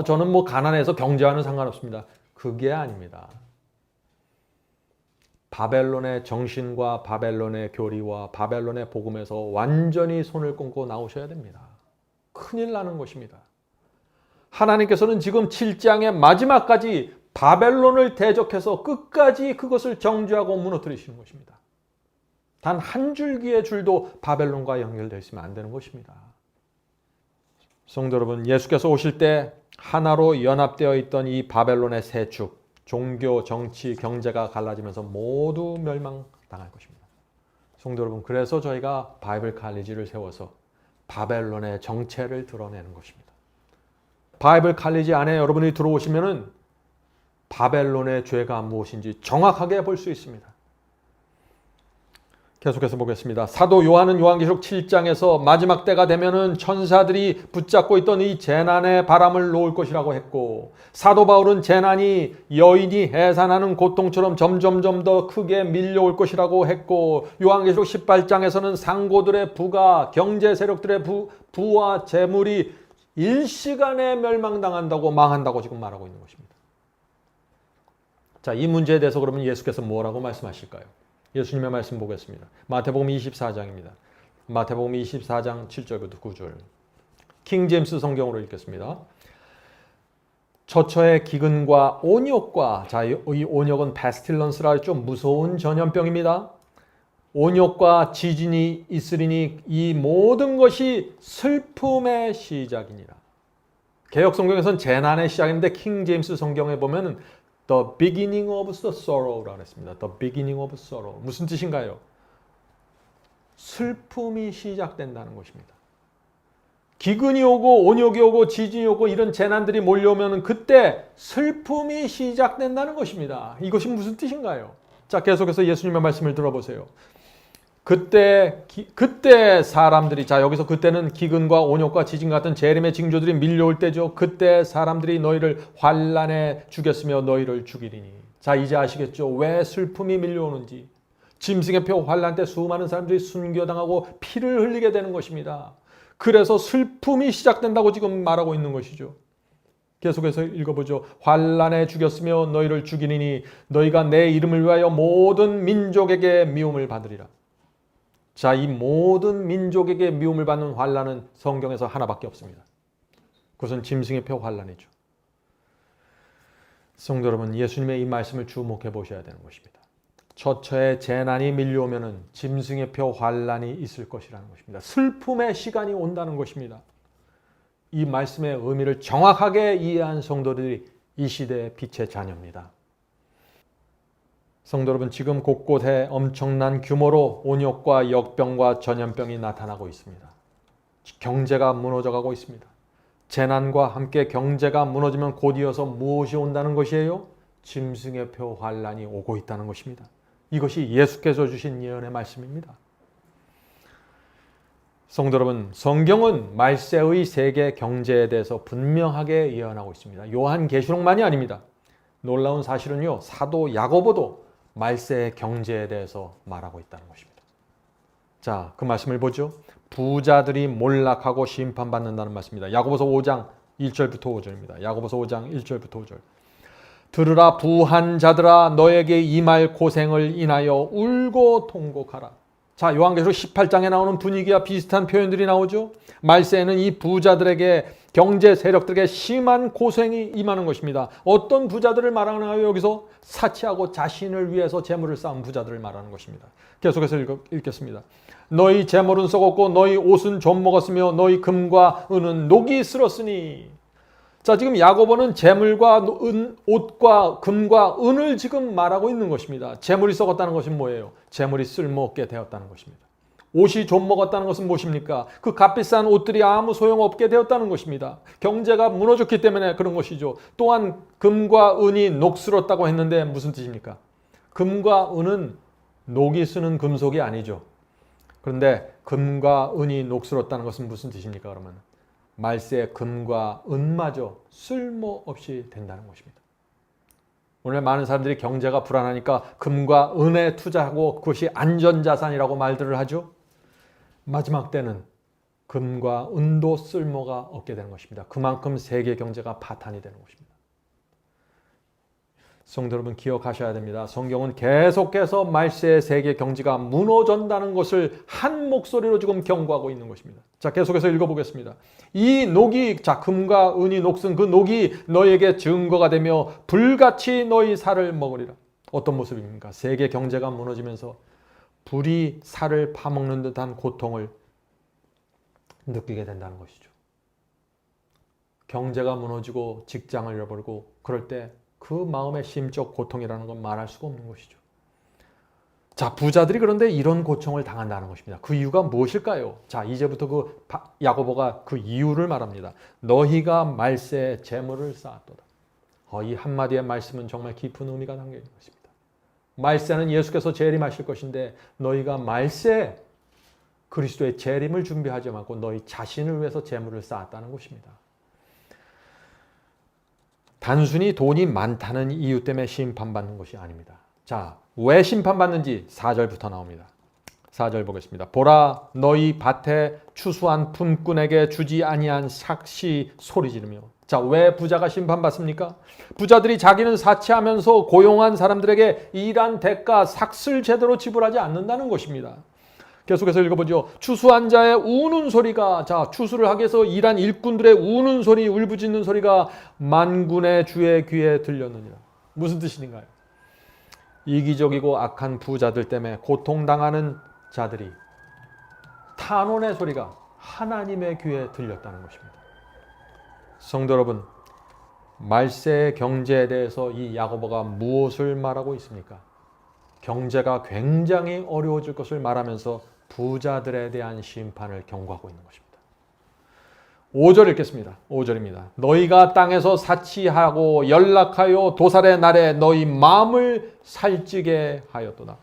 저는 뭐 가난해서 경제와는 상관없습니다. 그게 아닙니다. 바벨론의 정신과 바벨론의 교리와 바벨론의 복음에서 완전히 손을 끊고 나오셔야 됩니다. 큰일 나는 것입니다. 하나님께서는 지금 7장의 마지막까지 바벨론을 대적해서 끝까지 그것을 정죄하고 무너뜨리시는 것입니다. 단 한 줄기의 줄도 바벨론과 연결되어 있으면 안 되는 것입니다. 성도 여러분, 예수께서 오실 때 하나로 연합되어 있던 이 바벨론의 세 축, 종교, 정치, 경제가 갈라지면서 모두 멸망당할 것입니다. 성도 여러분, 그래서 저희가 바이블 칼리지를 세워서 바벨론의 정체를 드러내는 것입니다. 바이블 칼리지 안에 여러분이 들어오시면은 바벨론의 죄가 무엇인지 정확하게 볼 수 있습니다. 계속해서 보겠습니다. 사도 요한은 요한계시록 7장에서 마지막 때가 되면은 천사들이 붙잡고 있던 이 재난의 바람을 놓을 것이라고 했고, 사도 바울은 재난이 여인이 해산하는 고통처럼 점점점 더 크게 밀려올 것이라고 했고, 요한계시록 18장에서는 상고들의 부가, 경제 세력들의 부와 재물이 일시간에 멸망당한다고, 망한다고 지금 말하고 있는 것입니다. 자, 이 문제에 대해서 그러면 예수께서 뭐라고 말씀하실까요? 예수님의 말씀 보겠습니다. 마태복음 24장입니다. 마태복음 24장 7절부터 9절. 킹 제임스 성경으로 읽겠습니다. 처처의 기근과 온역과, 자, 이 온역은 패스틸런스라 좀 무서운 전염병입니다. 온역과 지진이 있으리니 이 모든 것이 슬픔의 시작이니라. 개역 성경에서는 재난의 시작인데 킹 제임스 성경에 보면은 The beginning of the sorrow라고 했습니다. The beginning of sorrow. 무슨 뜻인가요? 슬픔이 시작된다는 것입니다. 기근이 오고 온역이 오고 지진이 오고 이런 재난들이 몰려오면 그때 슬픔이 시작된다는 것입니다. 이것이 무슨 뜻인가요? 자, 계속해서 예수님의 말씀을 들어보세요. 그때 사람들이, 자, 여기서 그때는 기근과 온역과 지진 같은 재림의 징조들이 밀려올 때죠. 그때 사람들이 너희를 환난에 죽였으며 너희를 죽이리니. 자, 이제 아시겠죠? 왜 슬픔이 밀려오는지. 짐승의 표 환난 때 수많은 사람들이 순교당하고 피를 흘리게 되는 것입니다. 그래서 슬픔이 시작된다고 지금 말하고 있는 것이죠. 계속해서 읽어보죠. 환난에 죽였으며 너희를 죽이리니 너희가 내 이름을 위하여 모든 민족에게 미움을 받으리라. 자, 이 모든 민족에게 미움을 받는 환난은 성경에서 하나밖에 없습니다. 그것은 짐승의 표 환난이죠. 성도 여러분, 예수님의 이 말씀을 주목해 보셔야 되는 것입니다. 처처에 재난이 밀려오면은 짐승의 표 환난이 있을 것이라는 것입니다. 슬픔의 시간이 온다는 것입니다. 이 말씀의 의미를 정확하게 이해한 성도들이 이 시대의 빛의 자녀입니다. 성도 여러분, 지금 곳곳에 엄청난 규모로 온역과 역병과 전염병이 나타나고 있습니다. 경제가 무너져가고 있습니다. 재난과 함께 경제가 무너지면 곧이어서 무엇이 온다는 것이에요? 짐승의 표 환난이 오고 있다는 것입니다. 이것이 예수께서 주신 예언의 말씀입니다. 성도 여러분, 성경은 말세의 세계 경제에 대해서 분명하게 예언하고 있습니다. 요한계시록만이 아닙니다. 놀라운 사실은요, 사도 야고보도 말세의 경제에 대해서 말하고 있다는 것입니다. 자, 그 말씀을 보죠. 부자들이 몰락하고 심판받는다는 말씀입니다. 야고보서 5장 1절부터 5절입니다. 야고보서 5장 1절부터 5절. 들으라 부한 자들아, 너에게 임할 고생을 인하여 울고 통곡하라. 자, 요한계시록 18장에 나오는 분위기와 비슷한 표현들이 나오죠. 말세에는 이 부자들에게, 경제 세력들에게 심한 고생이 임하는 것입니다. 어떤 부자들을 말하나요? 여기서 사치하고 자신을 위해서 재물을 쌓은 부자들을 말하는 것입니다. 계속해서 읽겠습니다. 너희 재물은 썩었고 너희 옷은 좀 먹었으며 너희 금과 은은 녹이 슬었으니. 자, 지금 야고보는 재물과 옷과 금과 은을 지금 말하고 있는 것입니다. 재물이 썩었다는 것은 뭐예요? 재물이 쓸모없게 되었다는 것입니다. 옷이 좀 먹었다는 것은 무엇입니까? 그 값비싼 옷들이 아무 소용없게 되었다는 것입니다. 경제가 무너졌기 때문에 그런 것이죠. 또한 금과 은이 녹슬었다고 했는데 무슨 뜻입니까? 금과 은은 녹이 쓰는 금속이 아니죠. 그런데 금과 은이 녹슬었다는 것은 무슨 뜻입니까? 그러면 말세의 금과 은마저 쓸모없이 된다는 것입니다. 오늘 많은 사람들이 경제가 불안하니까 금과 은에 투자하고 그것이 안전자산이라고 말들을 하죠. 마지막 때는 금과 은도 쓸모가 없게 되는 것입니다. 그만큼 세계 경제가 파탄이 되는 것입니다. 성도 여러분 기억하셔야 됩니다. 성경은 계속해서 말세의 세계 경제가 무너진다는 것을 한 목소리로 지금 경고하고 있는 것입니다. 자, 계속해서 읽어보겠습니다. 이 녹이, 자, 금과 은이 녹슨 그 녹이 너에게 증거가 되며 불같이 너희 살을 먹으리라. 어떤 모습입니까? 세계 경제가 무너지면서 불이 살을 파먹는 듯한 고통을 느끼게 된다는 것이죠. 경제가 무너지고 직장을 잃어버리고 그럴 때 그 마음의 심적 고통이라는 건 말할 수가 없는 것이죠. 자, 부자들이 그런데 이런 고통을 당한다는 것입니다. 그 이유가 무엇일까요? 자, 이제부터 그 야고보가 그 이유를 말합니다. 너희가 말세에 재물을 쌓았도다. 이 한마디의 말씀은 정말 깊은 의미가 담겨 있는 것입니다. 말세는 예수께서 재림하실 것인데 너희가 말세에 그리스도의 재림을 준비하지 말고 너희 자신을 위해서 재물을 쌓았다는 것입니다. 단순히 돈이 많다는 이유 때문에 심판받는 것이 아닙니다. 자, 왜 심판받는지 4절부터 나옵니다. 4절 보겠습니다. 보라, 너희 밭에 추수한 품꾼에게 주지 아니한 삭시 소리 지르며. 자, 왜 부자가 심판받습니까? 부자들이 자기는 사치하면서 고용한 사람들에게 일한 대가 삭슬 제대로 지불하지 않는다는 것입니다. 계속해서 읽어보죠. 추수한 자의 우는 소리가, 자, 추수를 하기 위해서 일한 일꾼들의 우는 소리, 울부짖는 소리가 만군의 주의 귀에 들렸느니라. 무슨 뜻인가요? 이기적이고 악한 부자들 때문에 고통당하는 자들이 탄원의 소리가 하나님의 귀에 들렸다는 것입니다. 성도 여러분, 말세의 경제에 대해서 이 야고보가 무엇을 말하고 있습니까? 경제가 굉장히 어려워질 것을 말하면서 부자들에 대한 심판을 경고하고 있는 것입니다. 5절 읽겠습니다. 5절입니다. 너희가 땅에서 사치하고 연락하여 도살의 날에 너희 마음을 살찌게 하였도다.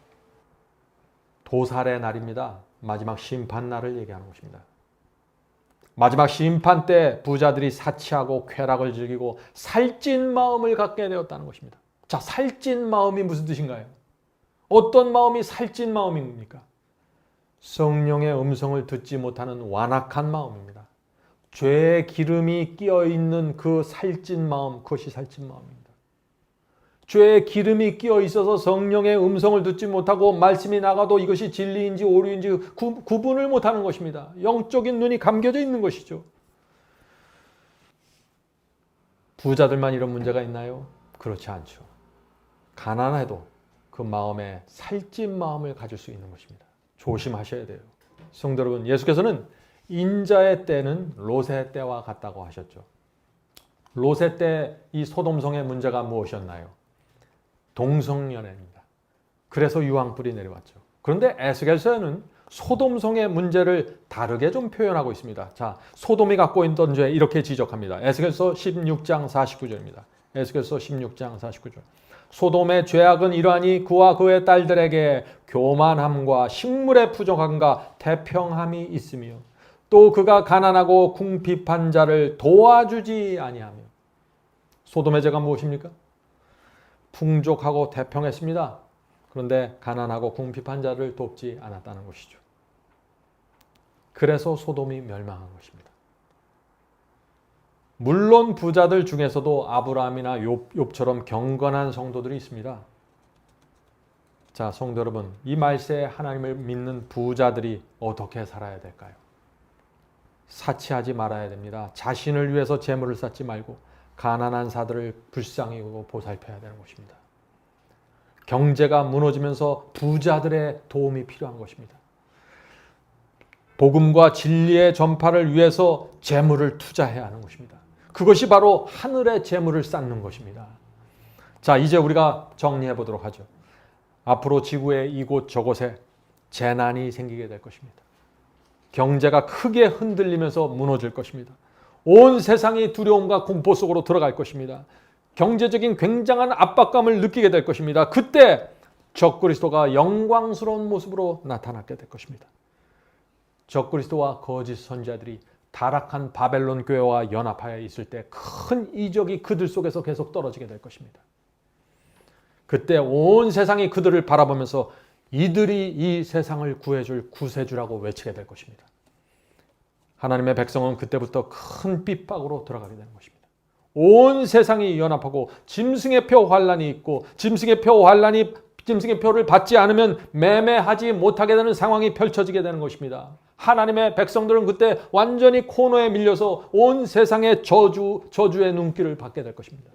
도살의 날입니다. 마지막 심판 날을 얘기하는 것입니다. 마지막 심판 때 부자들이 사치하고 쾌락을 즐기고 살찐 마음을 갖게 되었다는 것입니다. 자, 살찐 마음이 무슨 뜻인가요? 어떤 마음이 살찐 마음입니까? 성령의 음성을 듣지 못하는 완악한 마음입니다. 죄의 기름이 끼어있는 그 살찐 마음, 그것이 살찐 마음입니다. 죄의 기름이 끼어있어서 성령의 음성을 듣지 못하고 말씀이 나가도 이것이 진리인지 오류인지 구분을 못하는 것입니다. 영적인 눈이 감겨져 있는 것이죠. 부자들만 이런 문제가 있나요? 그렇지 않죠. 가난해도 그 마음에 살찐 마음을 가질 수 있는 것입니다. 조심하셔야 돼요. 성도 여러분, 예수께서는 인자의 때는 롯의 때와 같다고 하셨죠. 롯의 때 이 소돔성의 문제가 무엇이었나요? 동성연애입니다. 그래서 유황불이 내려왔죠. 그런데 에스겔서에는 소돔성의 문제를 다르게 좀 표현하고 있습니다. 자, 소돔이 갖고 있던 죄 이렇게 지적합니다. 에스겔서 16장 49절입니다. 에스겔서 16장 49절. 소돔의 죄악은 이러하니 그와 그의 딸들에게 교만함과 식물의 부정함과 태평함이 있으며 또 그가 가난하고 궁핍한 자를 도와주지 아니하며. 소돔의 죄가 무엇입니까? 풍족하고 태평했습니다. 그런데 가난하고 궁핍한 자를 돕지 않았다는 것이죠. 그래서 소돔이 멸망한 것입니다. 물론 부자들 중에서도 아브라함이나 욥처럼 경건한 성도들이 있습니다. 자, 성도 여러분, 이 말세에 하나님을 믿는 부자들이 어떻게 살아야 될까요? 사치하지 말아야 됩니다. 자신을 위해서 재물을 쌓지 말고 가난한 사들을 불쌍히 여기고 보살펴야 되는 것입니다. 경제가 무너지면서 부자들의 도움이 필요한 것입니다. 복음과 진리의 전파를 위해서 재물을 투자해야 하는 것입니다. 그것이 바로 하늘의 재물을 쌓는 것입니다. 자, 이제 우리가 정리해 보도록 하죠. 앞으로 지구의 이곳 저곳에 재난이 생기게 될 것입니다. 경제가 크게 흔들리면서 무너질 것입니다. 온 세상이 두려움과 공포 속으로 들어갈 것입니다. 경제적인 굉장한 압박감을 느끼게 될 것입니다. 그때 적그리스도가 영광스러운 모습으로 나타나게 될 것입니다. 적그리스도와 거짓 선지자들이 타락한 바벨론 교회와 연합하여 있을 때 큰 이적이 그들 속에서 계속 떨어지게 될 것입니다. 그때 온 세상이 그들을 바라보면서 이들이 이 세상을 구해줄 구세주라고 외치게 될 것입니다. 하나님의 백성은 그때부터 큰 핍박으로 들어가게 되는 것입니다. 온 세상이 연합하고 짐승의 표 환란이 있고 짐승의 표를 받지 않으면 매매하지 못하게 되는 상황이 펼쳐지게 되는 것입니다. 하나님의 백성들은 그때 완전히 코너에 밀려서 온 세상의 저주의 눈길을 받게 될 것입니다.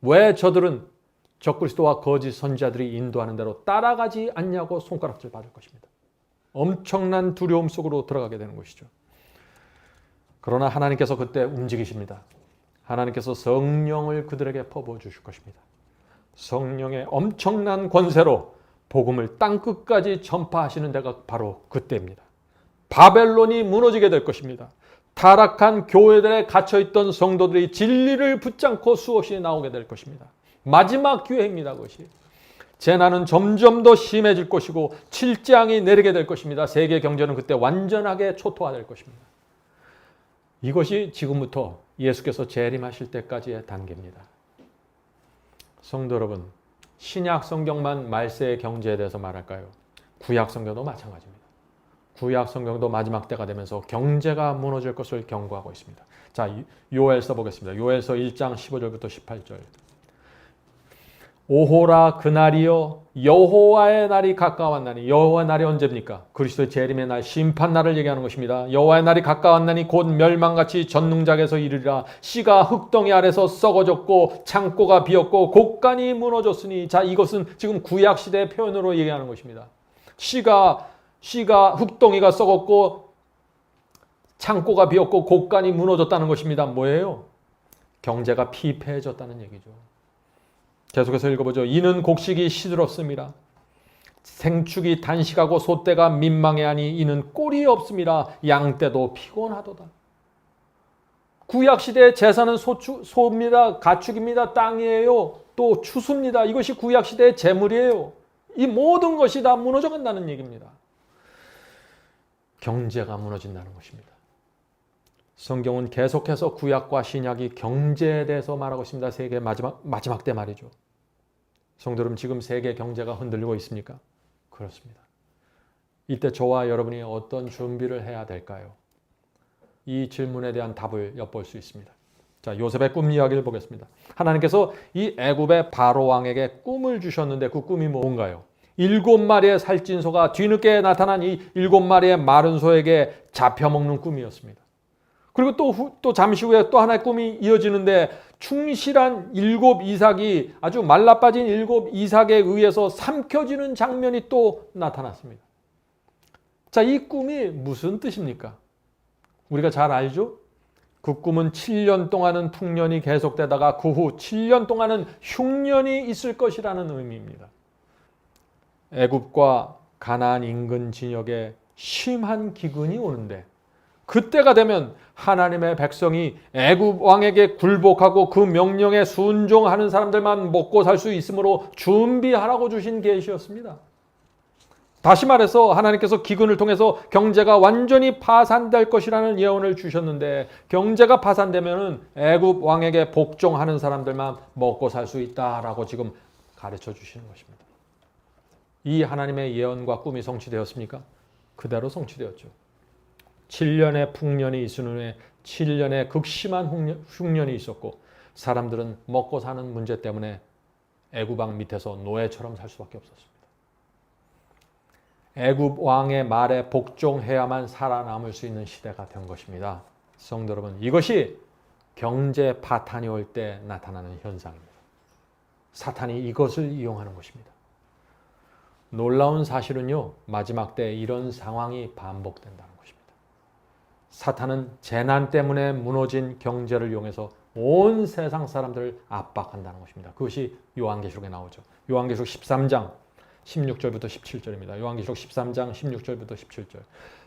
왜 저들은 적그리스도와 거짓 선지자들이 인도하는 대로 따라가지 않냐고 손가락질 받을 것입니다. 엄청난 두려움 속으로 들어가게 되는 것이죠. 그러나 하나님께서 그때 움직이십니다. 하나님께서 성령을 그들에게 퍼부어 주실 것입니다. 성령의 엄청난 권세로 복음을 땅끝까지 전파하시는 데가 바로 그때입니다. 바벨론이 무너지게 될 것입니다. 타락한 교회들에 갇혀있던 성도들이 진리를 붙잡고 수없이 나오게 될 것입니다. 마지막 기회입니다. 그것이. 재난은 점점 더 심해질 것이고 칠재앙이 내리게 될 것입니다. 세계 경제는 그때 완전하게 초토화될 것입니다. 이것이 지금부터 예수께서 재림하실 때까지의 단계입니다. 성도 여러분, 신약 성경만 말세의 경제에 대해서 말할까요? 구약 성경도 마찬가지입니다. 구약 성경도 마지막 때가 되면서 경제가 무너질 것을 경고하고 있습니다. 자, 요엘서 보겠습니다. 요엘서 1장 15절부터 18절. 오호라 그날이여 여호와의 날이 가까웠나니. 여호와의 날이 언제입니까? 그리스도의 재림의 날, 심판 날을 얘기하는 것입니다. 여호와의 날이 가까웠나니 곧 멸망같이 전능작에서 이르리라. 씨가 흙덩이 아래서 썩어졌고 창고가 비었고 곡간이 무너졌으니. 자, 이것은 지금 구약시대의 표현으로 얘기하는 것입니다. 씨가 흙덩이가 썩었고 창고가 비었고 곡간이 무너졌다는 것입니다. 뭐예요? 경제가 피폐해졌다는 얘기죠. 계속해서 읽어보죠. 이는 곡식이 시들었습니다. 생축이 단식하고 소떼가 민망해하니 이는 꼴이 없습니다. 양떼도 피곤하도다. 구약시대의 제사는 소입니다. 가축입니다. 땅이에요. 또 추수입니다. 이것이 구약시대의 재물이에요. 이 모든 것이 다 무너져 간다는 얘기입니다. 경제가 무너진다는 것입니다. 성경은 계속해서 구약과 신약이 경제에 대해서 말하고 있습니다. 세계 마지막 때 말이죠. 성도 여러분, 지금 세계 경제가 흔들리고 있습니까? 그렇습니다. 이때 저와 여러분이 어떤 준비를 해야 될까요? 이 질문에 대한 답을 엿볼 수 있습니다. 자, 요셉의 꿈 이야기를 보겠습니다. 하나님께서 이 애굽의 바로 왕에게 꿈을 주셨는데 그 꿈이 뭔가요? 7마리의 살찐소가 뒤늦게 나타난 이 7마리의 마른 소에게 잡혀먹는 꿈이었습니다. 그리고 또 잠시 후에 또 하나의 꿈이 이어지는데 충실한 7 이삭이 아주 말라빠진 7 이삭에 의해서 삼켜지는 장면이 또 나타났습니다. 자, 이 꿈이 무슨 뜻입니까? 우리가 잘 알죠? 그 꿈은 7년 동안은 풍년이 계속되다가 그 후 7년 동안은 흉년이 있을 것이라는 의미입니다. 애굽과 가나안 인근 진역에 심한 기근이 오는데 그때가 되면 하나님의 백성이 애굽 왕에게 굴복하고 그 명령에 순종하는 사람들만 먹고 살 수 있으므로 준비하라고 주신 계시였습니다. 다시 말해서 하나님께서 기근을 통해서 경제가 완전히 파산될 것이라는 예언을 주셨는데 경제가 파산되면 애굽 왕에게 복종하는 사람들만 먹고 살 수 있다라고 지금 가르쳐 주시는 것입니다. 이 하나님의 예언과 꿈이 성취되었습니까? 그대로 성취되었죠. 7년의 풍년이 있은 후에 7년의 극심한 흉년이 있었고 사람들은 먹고 사는 문제 때문에 애굽 왕 밑에서 노예처럼 살 수밖에 없었습니다. 애굽 왕의 말에 복종해야만 살아남을 수 있는 시대가 된 것입니다. 성도 여러분, 이것이 경제 파탄이 올 때 나타나는 현상입니다. 사탄이 이것을 이용하는 것입니다. 놀라운 사실은요, 마지막 때 이런 상황이 반복된다는 것입니다. 사탄은 재난 때문에 무너진 경제를 이용해서 온 세상 사람들을 압박한다는 것입니다. 그것이 요한계시록에 나오죠. 요한계시록 13장 16절부터 17절입니다. 요한계시록 13장 16절부터 17절.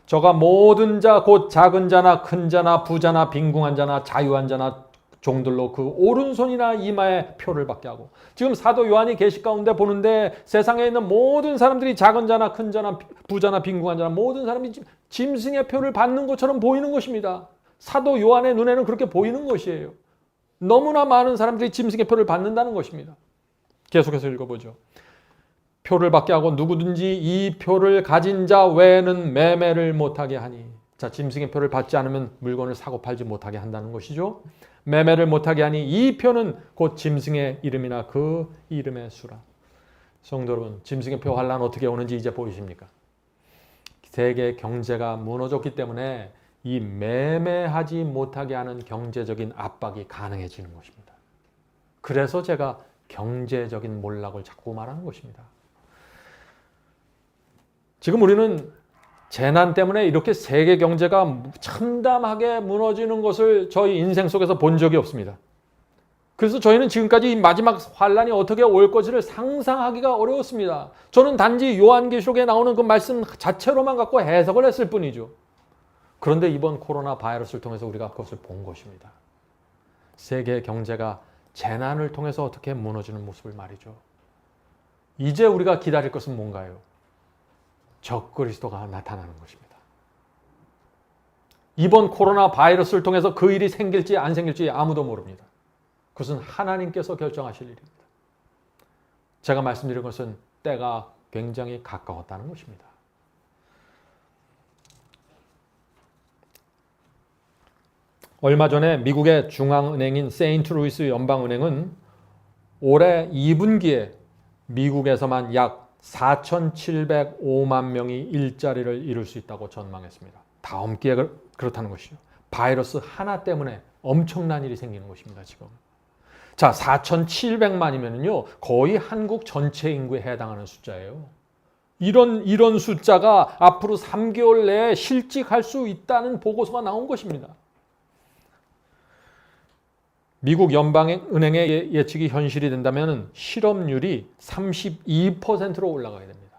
저가 모든 자 곧 작은 자나 큰 자나 부자나 빈궁한 자나 자유한 자나 종들로 그 오른손이나 이마에 표를 받게 하고, 지금 사도 요한이 계시 가운데 보는데 세상에 있는 모든 사람들이 작은 자나 큰 자나 부자나 빈궁한 자나 모든 사람이 짐승의 표를 받는 것처럼 보이는 것입니다. 사도 요한의 눈에는 그렇게 보이는 것이에요. 너무나 많은 사람들이 짐승의 표를 받는다는 것입니다. 계속해서 읽어보죠. 표를 받게 하고 누구든지 이 표를 가진 자 외에는 매매를 못하게 하니. 자, 짐승의 표를 받지 않으면 물건을 사고 팔지 못하게 한다는 것이죠. 매매를 못하게 하니 이 표는 곧 짐승의 이름이나 그 이름의 수라. 성도 여러분, 짐승의 표 환란 어떻게 오는지 이제 보이십니까? 세계 경제가 무너졌기 때문에 이 매매하지 못하게 하는 경제적인 압박이 가능해지는 것입니다. 그래서 제가 경제적인 몰락을 자꾸 말하는 것입니다. 지금 우리는 재난 때문에 이렇게 세계 경제가 참담하게 무너지는 것을 저희 인생 속에서 본 적이 없습니다. 그래서 저희는 지금까지 이 마지막 환란이 어떻게 올 것을 상상하기가 어려웠습니다. 저는 단지 요한계시록에 나오는 그 말씀 자체로만 갖고 해석을 했을 뿐이죠. 그런데 이번 코로나 바이러스를 통해서 우리가 그것을 본 것입니다. 세계 경제가 재난을 통해서 어떻게 무너지는 모습을 말이죠. 이제 우리가 기다릴 것은 뭔가요? 적그리스도가 나타나는 것입니다. 이번 코로나 바이러스를 통해서 그 일이 생길지 안 생길지 아무도 모릅니다. 그것은 하나님께서 결정하실 일입니다. 제가 말씀드린 것은 때가 굉장히 가까웠다는 것입니다. 얼마 전에 미국의 중앙은행인 세인트루이스 연방은행은 올해 2분기에 미국에서만 약 4,705만 명이 일자리를 잃을 수 있다고 전망했습니다. 다음 기회가 그렇다는 것이죠. 바이러스 하나 때문에 엄청난 일이 생기는 것입니다. 지금. 자, 4,700만이면요 거의 한국 전체 인구에 해당하는 숫자예요. 이런 숫자가 앞으로 3개월 내에 실직할 수 있다는 보고서가 나온 것입니다. 미국 연방은행의 예측이 현실이 된다면 실업률이 32%로 올라가게 됩니다.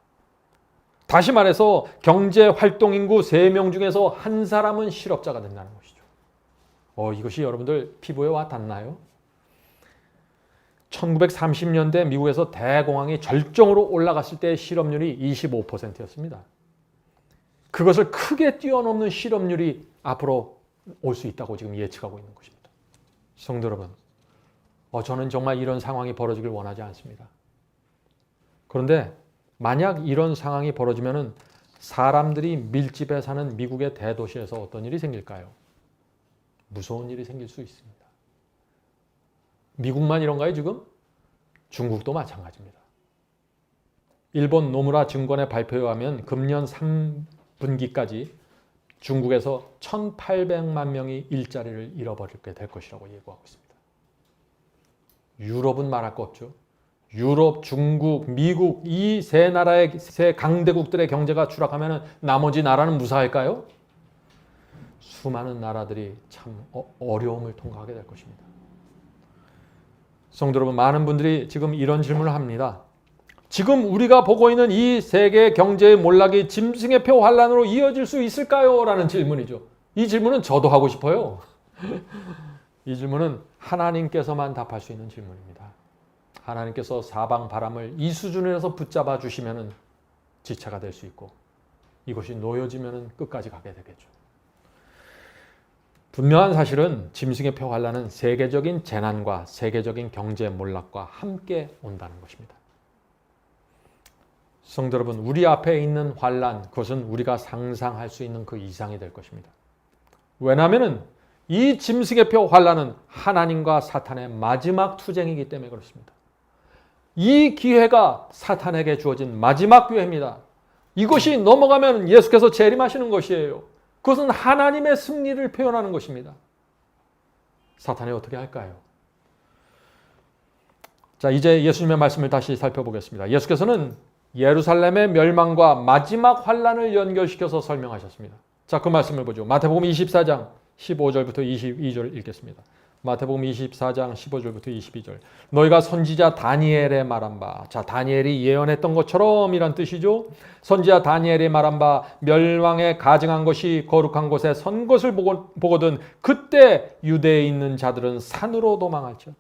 다시 말해서 경제활동 인구 3명 중에서 한 사람은 실업자가 된다는 것이죠. 이것이 여러분들 피부에 와 닿나요? 1930년대 미국에서 대공황이 절정으로 올라갔을 때 실업률이 25%였습니다. 그것을 크게 뛰어넘는 실업률이 앞으로 올 수 있다고 지금 예측하고 있는 것입니다. 성도 여러분, 저는 정말 이런 상황이 벌어지길 원하지 않습니다. 그런데 만약 이런 상황이 벌어지면 사람들이 밀집해 사는 미국의 대도시에서 어떤 일이 생길까요? 무서운 일이 생길 수 있습니다. 미국만 이런가요, 지금? 중국도 마찬가지입니다. 일본 노무라 증권의 발표에 의하면 금년 3분기까지 중국에서 1,800만 명이 일자리를 잃어버리게 될 것이라고 예고하고 있습니다. 유럽은 말할 거 없죠. 유럽, 중국, 미국 이 세 나라의 세 강대국들의 경제가 추락하면 나머지 나라는 무사할까요? 수많은 나라들이 참 어려움을 통과하게 될 것입니다. 성도 여러분, 많은 분들이 지금 이런 질문을 합니다. 지금 우리가 보고 있는 이 세계 경제의 몰락이 짐승의 표 환란으로 이어질 수 있을까요? 라는 질문이죠. 이 질문은 저도 하고 싶어요. 이 질문은 하나님께서만 답할 수 있는 질문입니다. 하나님께서 사방 바람을 이 수준에서 붙잡아 주시면 지체가 될 수 있고 이것이 놓여지면 끝까지 가게 되겠죠. 분명한 사실은 짐승의 표 환란은 세계적인 재난과 세계적인 경제 몰락과 함께 온다는 것입니다. 성도 여러분, 우리 앞에 있는 환란, 그것은 우리가 상상할 수 있는 그 이상이 될 것입니다. 왜냐하면 이 짐승의 표 환란은 하나님과 사탄의 마지막 투쟁이기 때문에 그렇습니다. 이 기회가 사탄에게 주어진 마지막 기회입니다. 이것이 넘어가면 예수께서 재림하시는 것이에요. 그것은 하나님의 승리를 표현하는 것입니다. 사탄이 어떻게 할까요? 자, 이제 예수님의 말씀을 다시 살펴보겠습니다. 예수께서는 예루살렘의 멸망과 마지막 환란을 연결시켜서 설명하셨습니다. 자, 그 말씀을 보죠. 마태복음 24장 15절부터 22절 읽겠습니다. 마태복음 24장 15절부터 22절. 너희가 선지자 다니엘의 말한 바. 자, 다니엘이 예언했던 것처럼 이란 뜻이죠. 선지자 다니엘이 말한 바 멸망에 가증한 것이 거룩한 곳에 선 것을 보거든 그때 유대에 있는 자들은 산으로 도망할지어다.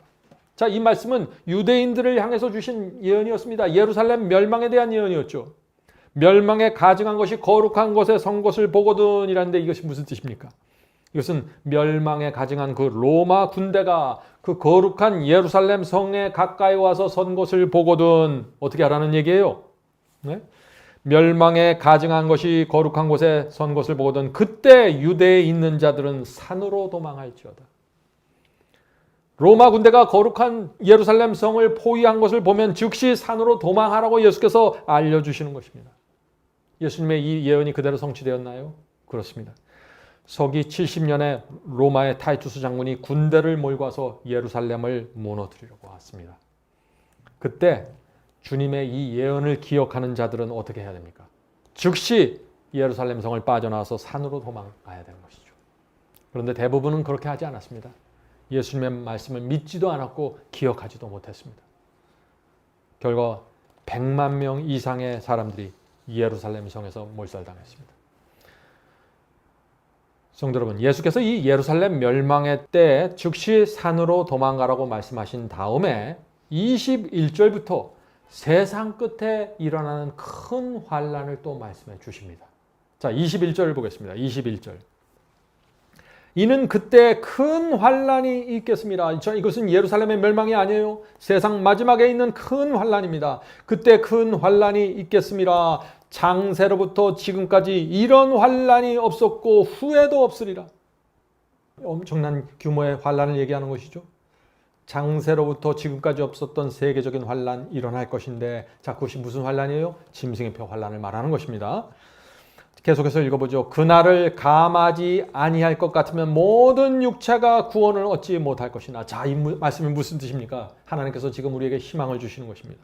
자, 이 말씀은 유대인들을 향해서 주신 예언이었습니다. 예루살렘 멸망에 대한 예언이었죠. 멸망에 가증한 것이 거룩한 곳에 선 것을 보거든 이라는데 이것이 무슨 뜻입니까? 이것은 멸망에 가증한 그 로마 군대가 그 거룩한 예루살렘 성에 가까이 와서 선 것을 보거든 어떻게 하라는 얘기예요? 네? 멸망에 가증한 것이 거룩한 곳에 선 것을 보거든 그때 유대에 있는 자들은 산으로 도망할지어다. 로마 군대가 거룩한 예루살렘 성을 포위한 것을 보면 즉시 산으로 도망하라고 예수께서 알려주시는 것입니다. 예수님의 이 예언이 그대로 성취되었나요? 그렇습니다. 서기 70년에 로마의 타이투스 장군이 군대를 몰고 와서 예루살렘을 무너뜨리려고 왔습니다. 그때 주님의 이 예언을 기억하는 자들은 어떻게 해야 됩니까? 즉시 예루살렘 성을 빠져나와서 산으로 도망가야 되는 것이죠. 그런데 대부분은 그렇게 하지 않았습니다. 예수님의 말씀을 믿지도 않았고 기억하지도 못했습니다. 결과 100만 명 이상의 사람들이 예루살렘 성에서 몰살당했습니다. 성도 여러분, 예수께서 이 예루살렘 멸망의 때 즉시 산으로 도망가라고 말씀하신 다음에 21절부터 세상 끝에 일어나는 큰 환란을 또 말씀해 주십니다. 자, 21절을 보겠습니다. 21절. 이는 그때 큰 환란이 있겠습니다. 이것은 예루살렘의 멸망이 아니에요. 세상 마지막에 있는 큰 환란입니다. 그때 큰 환란이 있겠습니다. 창세로부터 지금까지 이런 환란이 없었고 후에도 없으리라. 엄청난 규모의 환란을 얘기하는 것이죠. 창세로부터 지금까지 없었던 세계적인 환란 일어날 것인데, 자, 그것이 무슨 환란이에요? 짐승의 표 환란을 말하는 것입니다. 계속해서 읽어보죠. 그날을 감하지 아니할 것 같으면 모든 육체가 구원을 얻지 못할 것이나. 자, 이 말씀이 무슨 뜻입니까? 하나님께서 지금 우리에게 희망을 주시는 것입니다.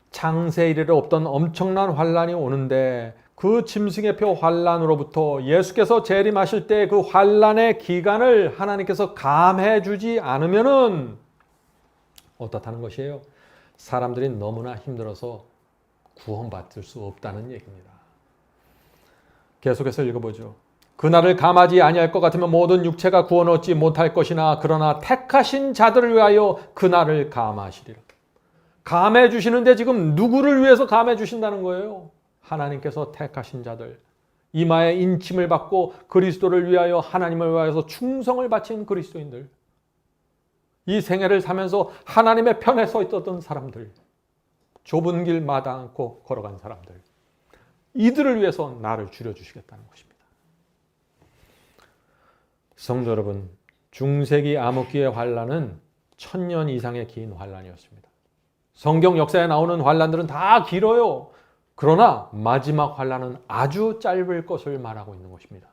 창세 이래로 없던 엄청난 환란이 오는데 그 짐승의 표 환란으로부터 예수께서 재림하실 때 그 환란의 기간을 하나님께서 감해 주지 않으면은 어떻다는 것이에요? 사람들이 너무나 힘들어서 구원받을 수 없다는 얘기입니다. 계속해서 읽어보죠. 그날을 감하지 아니할 것 같으면 모든 육체가 구원 얻지 못할 것이나 그러나 택하신 자들을 위하여 그날을 감하시리라. 감해 주시는데 지금 누구를 위해서 감해 주신다는 거예요? 하나님께서 택하신 자들, 이마에 인침을 받고 그리스도를 위하여 하나님을 위하여서 충성을 바친 그리스도인들, 이 생애를 사면서 하나님의 편에 서 있었던 사람들, 좁은 길 마다 않고 걸어간 사람들, 이들을 위해서 나를 줄여주시겠다는 것입니다. 성도 여러분, 중세기 암흑기의 환란은 1000년 이상의 긴 환란이었습니다. 성경 역사에 나오는 환란들은 다 길어요. 그러나 마지막 환란은 아주 짧을 것을 말하고 있는 것입니다.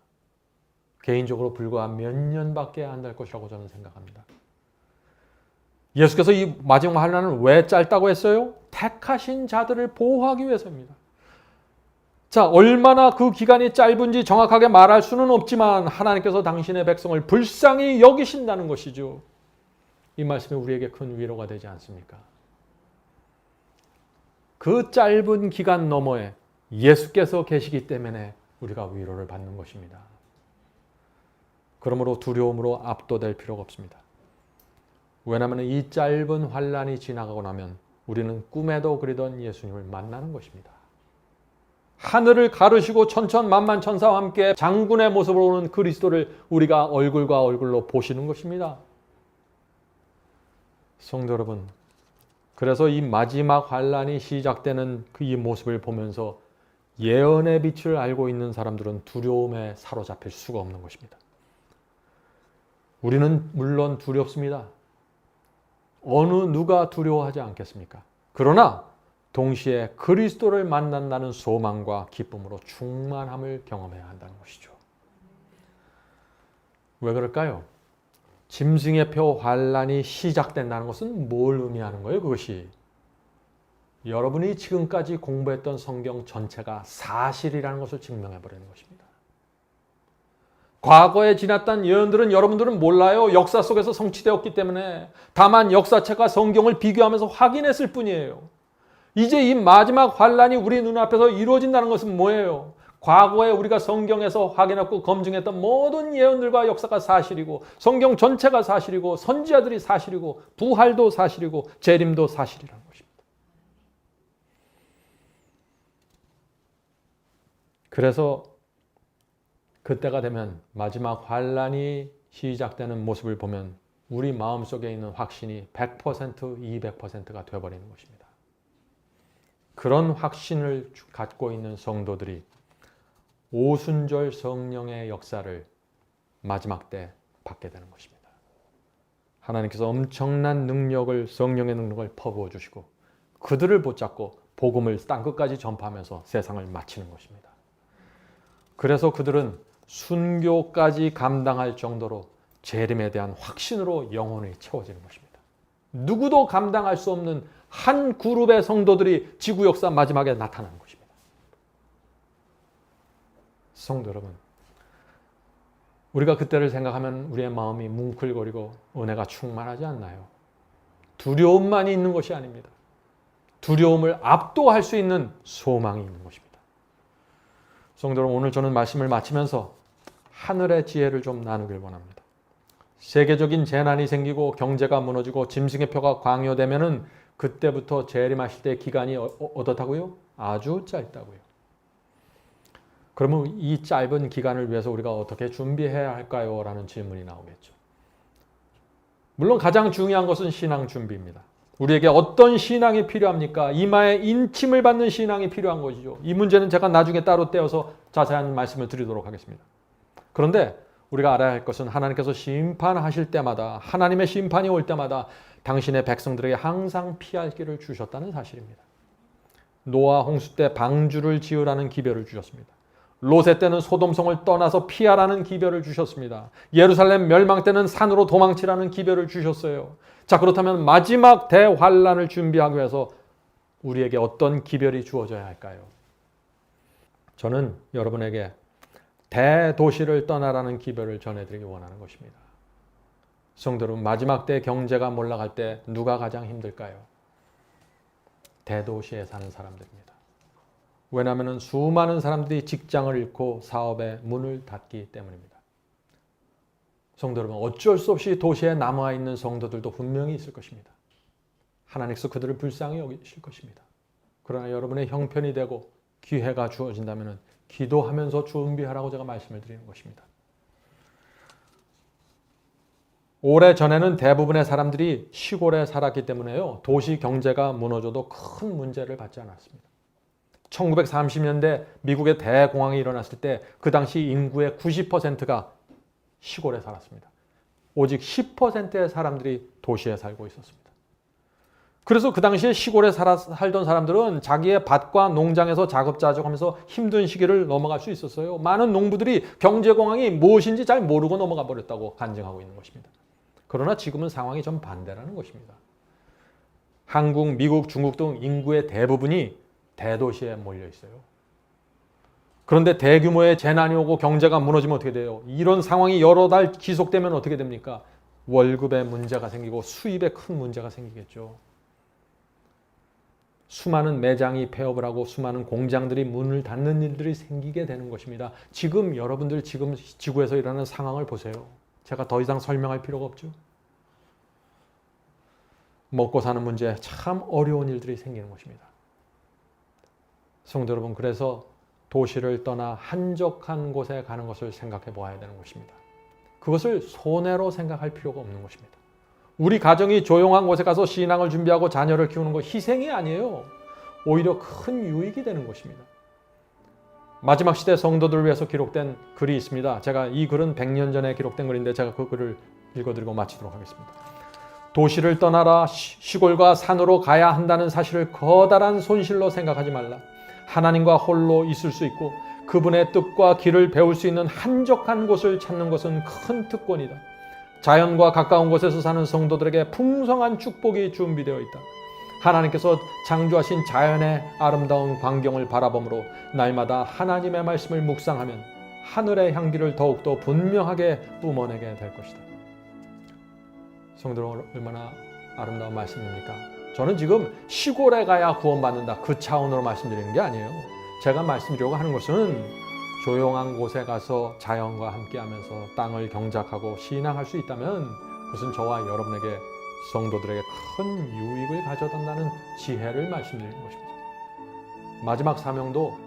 개인적으로 불과 몇 년밖에 안 될 것이라고 저는 생각합니다. 예수께서 이 마지막 환란을 왜 짧다고 했어요? 택하신 자들을 보호하기 위해서입니다. 자, 얼마나 그 기간이 짧은지 정확하게 말할 수는 없지만 하나님께서 당신의 백성을 불쌍히 여기신다는 것이죠. 이 말씀이 우리에게 큰 위로가 되지 않습니까? 그 짧은 기간 너머에 예수께서 계시기 때문에 우리가 위로를 받는 것입니다. 그러므로 두려움으로 압도될 필요가 없습니다. 왜냐하면 이 짧은 환란이 지나가고 나면 우리는 꿈에도 그리던 예수님을 만나는 것입니다. 하늘을 가르시고 천천만만 천사와 함께 장군의 모습으로 오는 그리스도를 우리가 얼굴과 얼굴로 보시는 것입니다. 성도 여러분, 그래서 이 마지막 환란이 시작되는 그 이 모습을 보면서 예언의 빛을 알고 있는 사람들은 두려움에 사로잡힐 수가 없는 것입니다. 우리는 물론 두렵습니다. 어느 누가 두려워하지 않겠습니까? 그러나 동시에 그리스도를 만난다는 소망과 기쁨으로 충만함을 경험해야 한다는 것이죠. 왜 그럴까요? 짐승의 표 환란이 시작된다는 것은 뭘 의미하는 거예요? 그것이 여러분이 지금까지 공부했던 성경 전체가 사실이라는 것을 증명해 버리는 것입니다. 과거에 지났던 예언들은 여러분들은 몰라요. 역사 속에서 성취되었기 때문에. 다만 역사책과 성경을 비교하면서 확인했을 뿐이에요. 이제 이 마지막 환란이 우리 눈앞에서 이루어진다는 것은 뭐예요? 과거에 우리가 성경에서 확인했고 검증했던 모든 예언들과 역사가 사실이고, 성경 전체가 사실이고, 선지자들이 사실이고, 부활도 사실이고, 재림도 사실이라는 것입니다. 그래서 그때가 되면 마지막 환란이 시작되는 모습을 보면 우리 마음속에 있는 확신이 100%, 200%가 되어버리는 것입니다. 그런 확신을 갖고 있는 성도들이 오순절 성령의 역사를 마지막 때 받게 되는 것입니다. 하나님께서 엄청난 능력을, 성령의 능력을 퍼부어 주시고 그들을 붙잡고 복음을 땅끝까지 전파하면서 세상을 마치는 것입니다. 그래서 그들은 순교까지 감당할 정도로 재림에 대한 확신으로 영혼이 채워지는 것입니다. 누구도 감당할 수 없는 한 그룹의 성도들이 지구 역사 마지막에 나타나는 것입니다. 성도 여러분, 우리가 그때를 생각하면 우리의 마음이 뭉클거리고 은혜가 충만하지 않나요? 두려움만이 있는 것이 아닙니다. 두려움을 압도할 수 있는 소망이 있는 것입니다. 성도 여러분, 오늘 저는 말씀을 마치면서 하늘의 지혜를 좀 나누길 원합니다. 세계적인 재난이 생기고 경제가 무너지고 짐승의 표가 강요되면은 그때부터 재림하실 때 기간이 어떻다고요? 아주 짧다고요. 그러면 이 짧은 기간을 위해서 우리가 어떻게 준비해야 할까요? 라는 질문이 나오겠죠. 물론 가장 중요한 것은 신앙 준비입니다. 우리에게 어떤 신앙이 필요합니까? 이마에 인침을 받는 신앙이 필요한 것이죠. 이 문제는 제가 나중에 따로 떼어서 자세한 말씀을 드리도록 하겠습니다. 그런데 우리가 알아야 할 것은 하나님께서 심판하실 때마다, 하나님의 심판이 올 때마다 당신의 백성들에게 항상 피할 길을 주셨다는 사실입니다. 노아 홍수 때 방주를 지으라는 기별을 주셨습니다. 롯의 때는 소돔성을 떠나서 피하라는 기별을 주셨습니다. 예루살렘 멸망 때는 산으로 도망치라는 기별을 주셨어요. 자, 그렇다면 마지막 대환란을 준비하기 위해서 우리에게 어떤 기별이 주어져야 할까요? 저는 여러분에게 대도시를 떠나라는 기별을 전해드리기 원하는 것입니다. 성도 여러분, 마지막 때 경제가 몰락할 때 누가 가장 힘들까요? 대도시에 사는 사람들입니다. 왜냐하면 수많은 사람들이 직장을 잃고 사업의 문을 닫기 때문입니다. 성도 여러분, 어쩔 수 없이 도시에 남아있는 성도들도 분명히 있을 것입니다. 하나님께서 그들을 불쌍히 여기실 것입니다. 그러나 여러분의 형편이 되고 기회가 주어진다면 기도하면서 준비하라고 제가 말씀을 드리는 것입니다. 오래전에는 대부분의 사람들이 시골에 살았기 때문에요. 도시 경제가 무너져도 큰 문제를 받지 않았습니다. 1930년대 미국의 대공황이 일어났을 때 그 당시 인구의 90%가 시골에 살았습니다. 오직 10%의 사람들이 도시에 살고 있었습니다. 그래서 그 당시에 시골에 살던 사람들은 자기의 밭과 농장에서 자급자족하면서 힘든 시기를 넘어갈 수 있었어요. 많은 농부들이 경제공황이 무엇인지 잘 모르고 넘어가 버렸다고 간증하고 있는 것입니다. 그러나 지금은 상황이 좀 반대라는 것입니다. 한국, 미국, 중국 등 인구의 대부분이 대도시에 몰려 있어요. 그런데 대규모의 재난이 오고 경제가 무너지면 어떻게 돼요? 이런 상황이 여러 달 지속되면 어떻게 됩니까? 월급에 문제가 생기고 수입에 큰 문제가 생기겠죠. 수많은 매장이 폐업을 하고 수많은 공장들이 문을 닫는 일들이 생기게 되는 것입니다. 지금 여러분들 지금 지구에서 일어나는 상황을 보세요. 제가 더 이상 설명할 필요가 없죠. 먹고 사는 문제, 참 어려운 일들이 생기는 것입니다. 성도 여러분, 그래서 도시를 떠나 한적한 곳에 가는 것을 생각해 보아야 되는 것입니다. 그것을 손해로 생각할 필요가 없는 것입니다. 우리 가정이 조용한 곳에 가서 신앙을 준비하고 자녀를 키우는 것 희생이 아니에요. 오히려 큰 유익이 되는 것입니다. 마지막 시대 성도들을 위해서 기록된 글이 있습니다. 제가 이 글은 100년 전에 기록된 글인데 제가 그 글을 읽어드리고 마치도록 하겠습니다. 도시를 떠나라. 시골과 산으로 가야 한다는 사실을 커다란 손실로 생각하지 말라. 하나님과 홀로 있을 수 있고 그분의 뜻과 길을 배울 수 있는 한적한 곳을 찾는 것은 큰 특권이다. 자연과 가까운 곳에서 사는 성도들에게 풍성한 축복이 준비되어 있다. 하나님께서 창조하신 자연의 아름다운 광경을 바라보므로 날마다 하나님의 말씀을 묵상하면 하늘의 향기를 더욱더 분명하게 뿜어내게 될 것이다. 성도들, 얼마나 아름다운 말씀입니까? 저는 지금 시골에 가야 구원받는다, 그 차원으로 말씀드리는 게 아니에요. 제가 말씀드리려고 하는 것은 조용한 곳에 가서 자연과 함께하면서 땅을 경작하고 신앙할 수 있다면 그것은 저와 여러분에게, 성도들에게 큰 유익을 가져다다는 지혜를 말씀드리는 것입니다. 마지막 사명도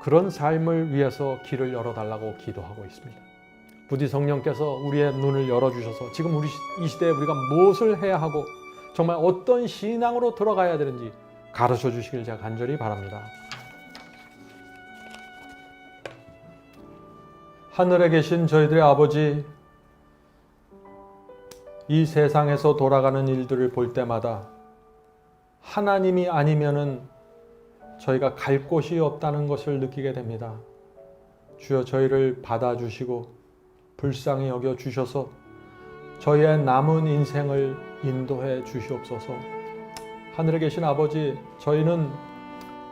그런 삶을 위해서 길을 열어달라고 기도하고 있습니다. 부디 성령께서 우리의 눈을 열어주셔서 지금 우리 이 시대에 우리가 무엇을 해야 하고 정말 어떤 신앙으로 들어가야 되는지 가르쳐 주시길 제가 간절히 바랍니다. 하늘에 계신 저희들의 아버지, 이 세상에서 돌아가는 일들을 볼 때마다 하나님이 아니면은 저희가 갈 곳이 없다는 것을 느끼게 됩니다. 주여, 저희를 받아주시고 불쌍히 여겨 주셔서 저희의 남은 인생을 인도해 주시옵소서. 하늘에 계신 아버지, 저희는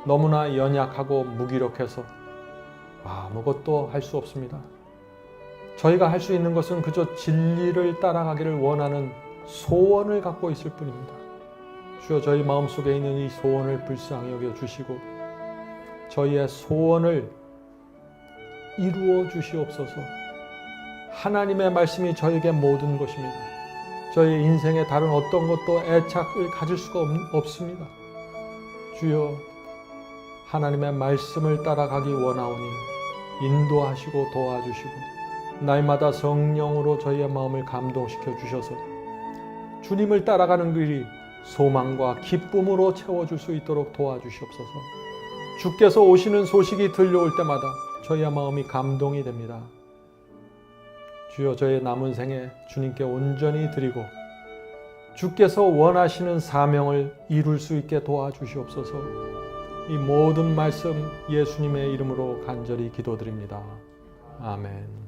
너무나 연약하고 무기력해서 아무것도 할 수 없습니다. 저희가 할 수 있는 것은 그저 진리를 따라가기를 원하는 소원을 갖고 있을 뿐입니다. 주여, 저희 마음속에 있는 이 소원을 불쌍히 여겨 주시고 저희의 소원을 이루어 주시옵소서. 하나님의 말씀이 저에게 모든 것입니다. 저희 인생에 다른 어떤 것도 애착을 가질 수가 없습니다. 주여, 하나님의 말씀을 따라가기 원하오니 인도하시고 도와주시고 날마다 성령으로 저희의 마음을 감동시켜 주셔서 주님을 따라가는 길이 소망과 기쁨으로 채워줄 수 있도록 도와주시옵소서. 주께서 오시는 소식이 들려올 때마다 저희의 마음이 감동이 됩니다. 주여, 저의 남은 생에 주님께 온전히 드리고 주께서 원하시는 사명을 이룰 수 있게 도와주시옵소서. 이 모든 말씀 예수님의 이름으로 간절히 기도드립니다. 아멘.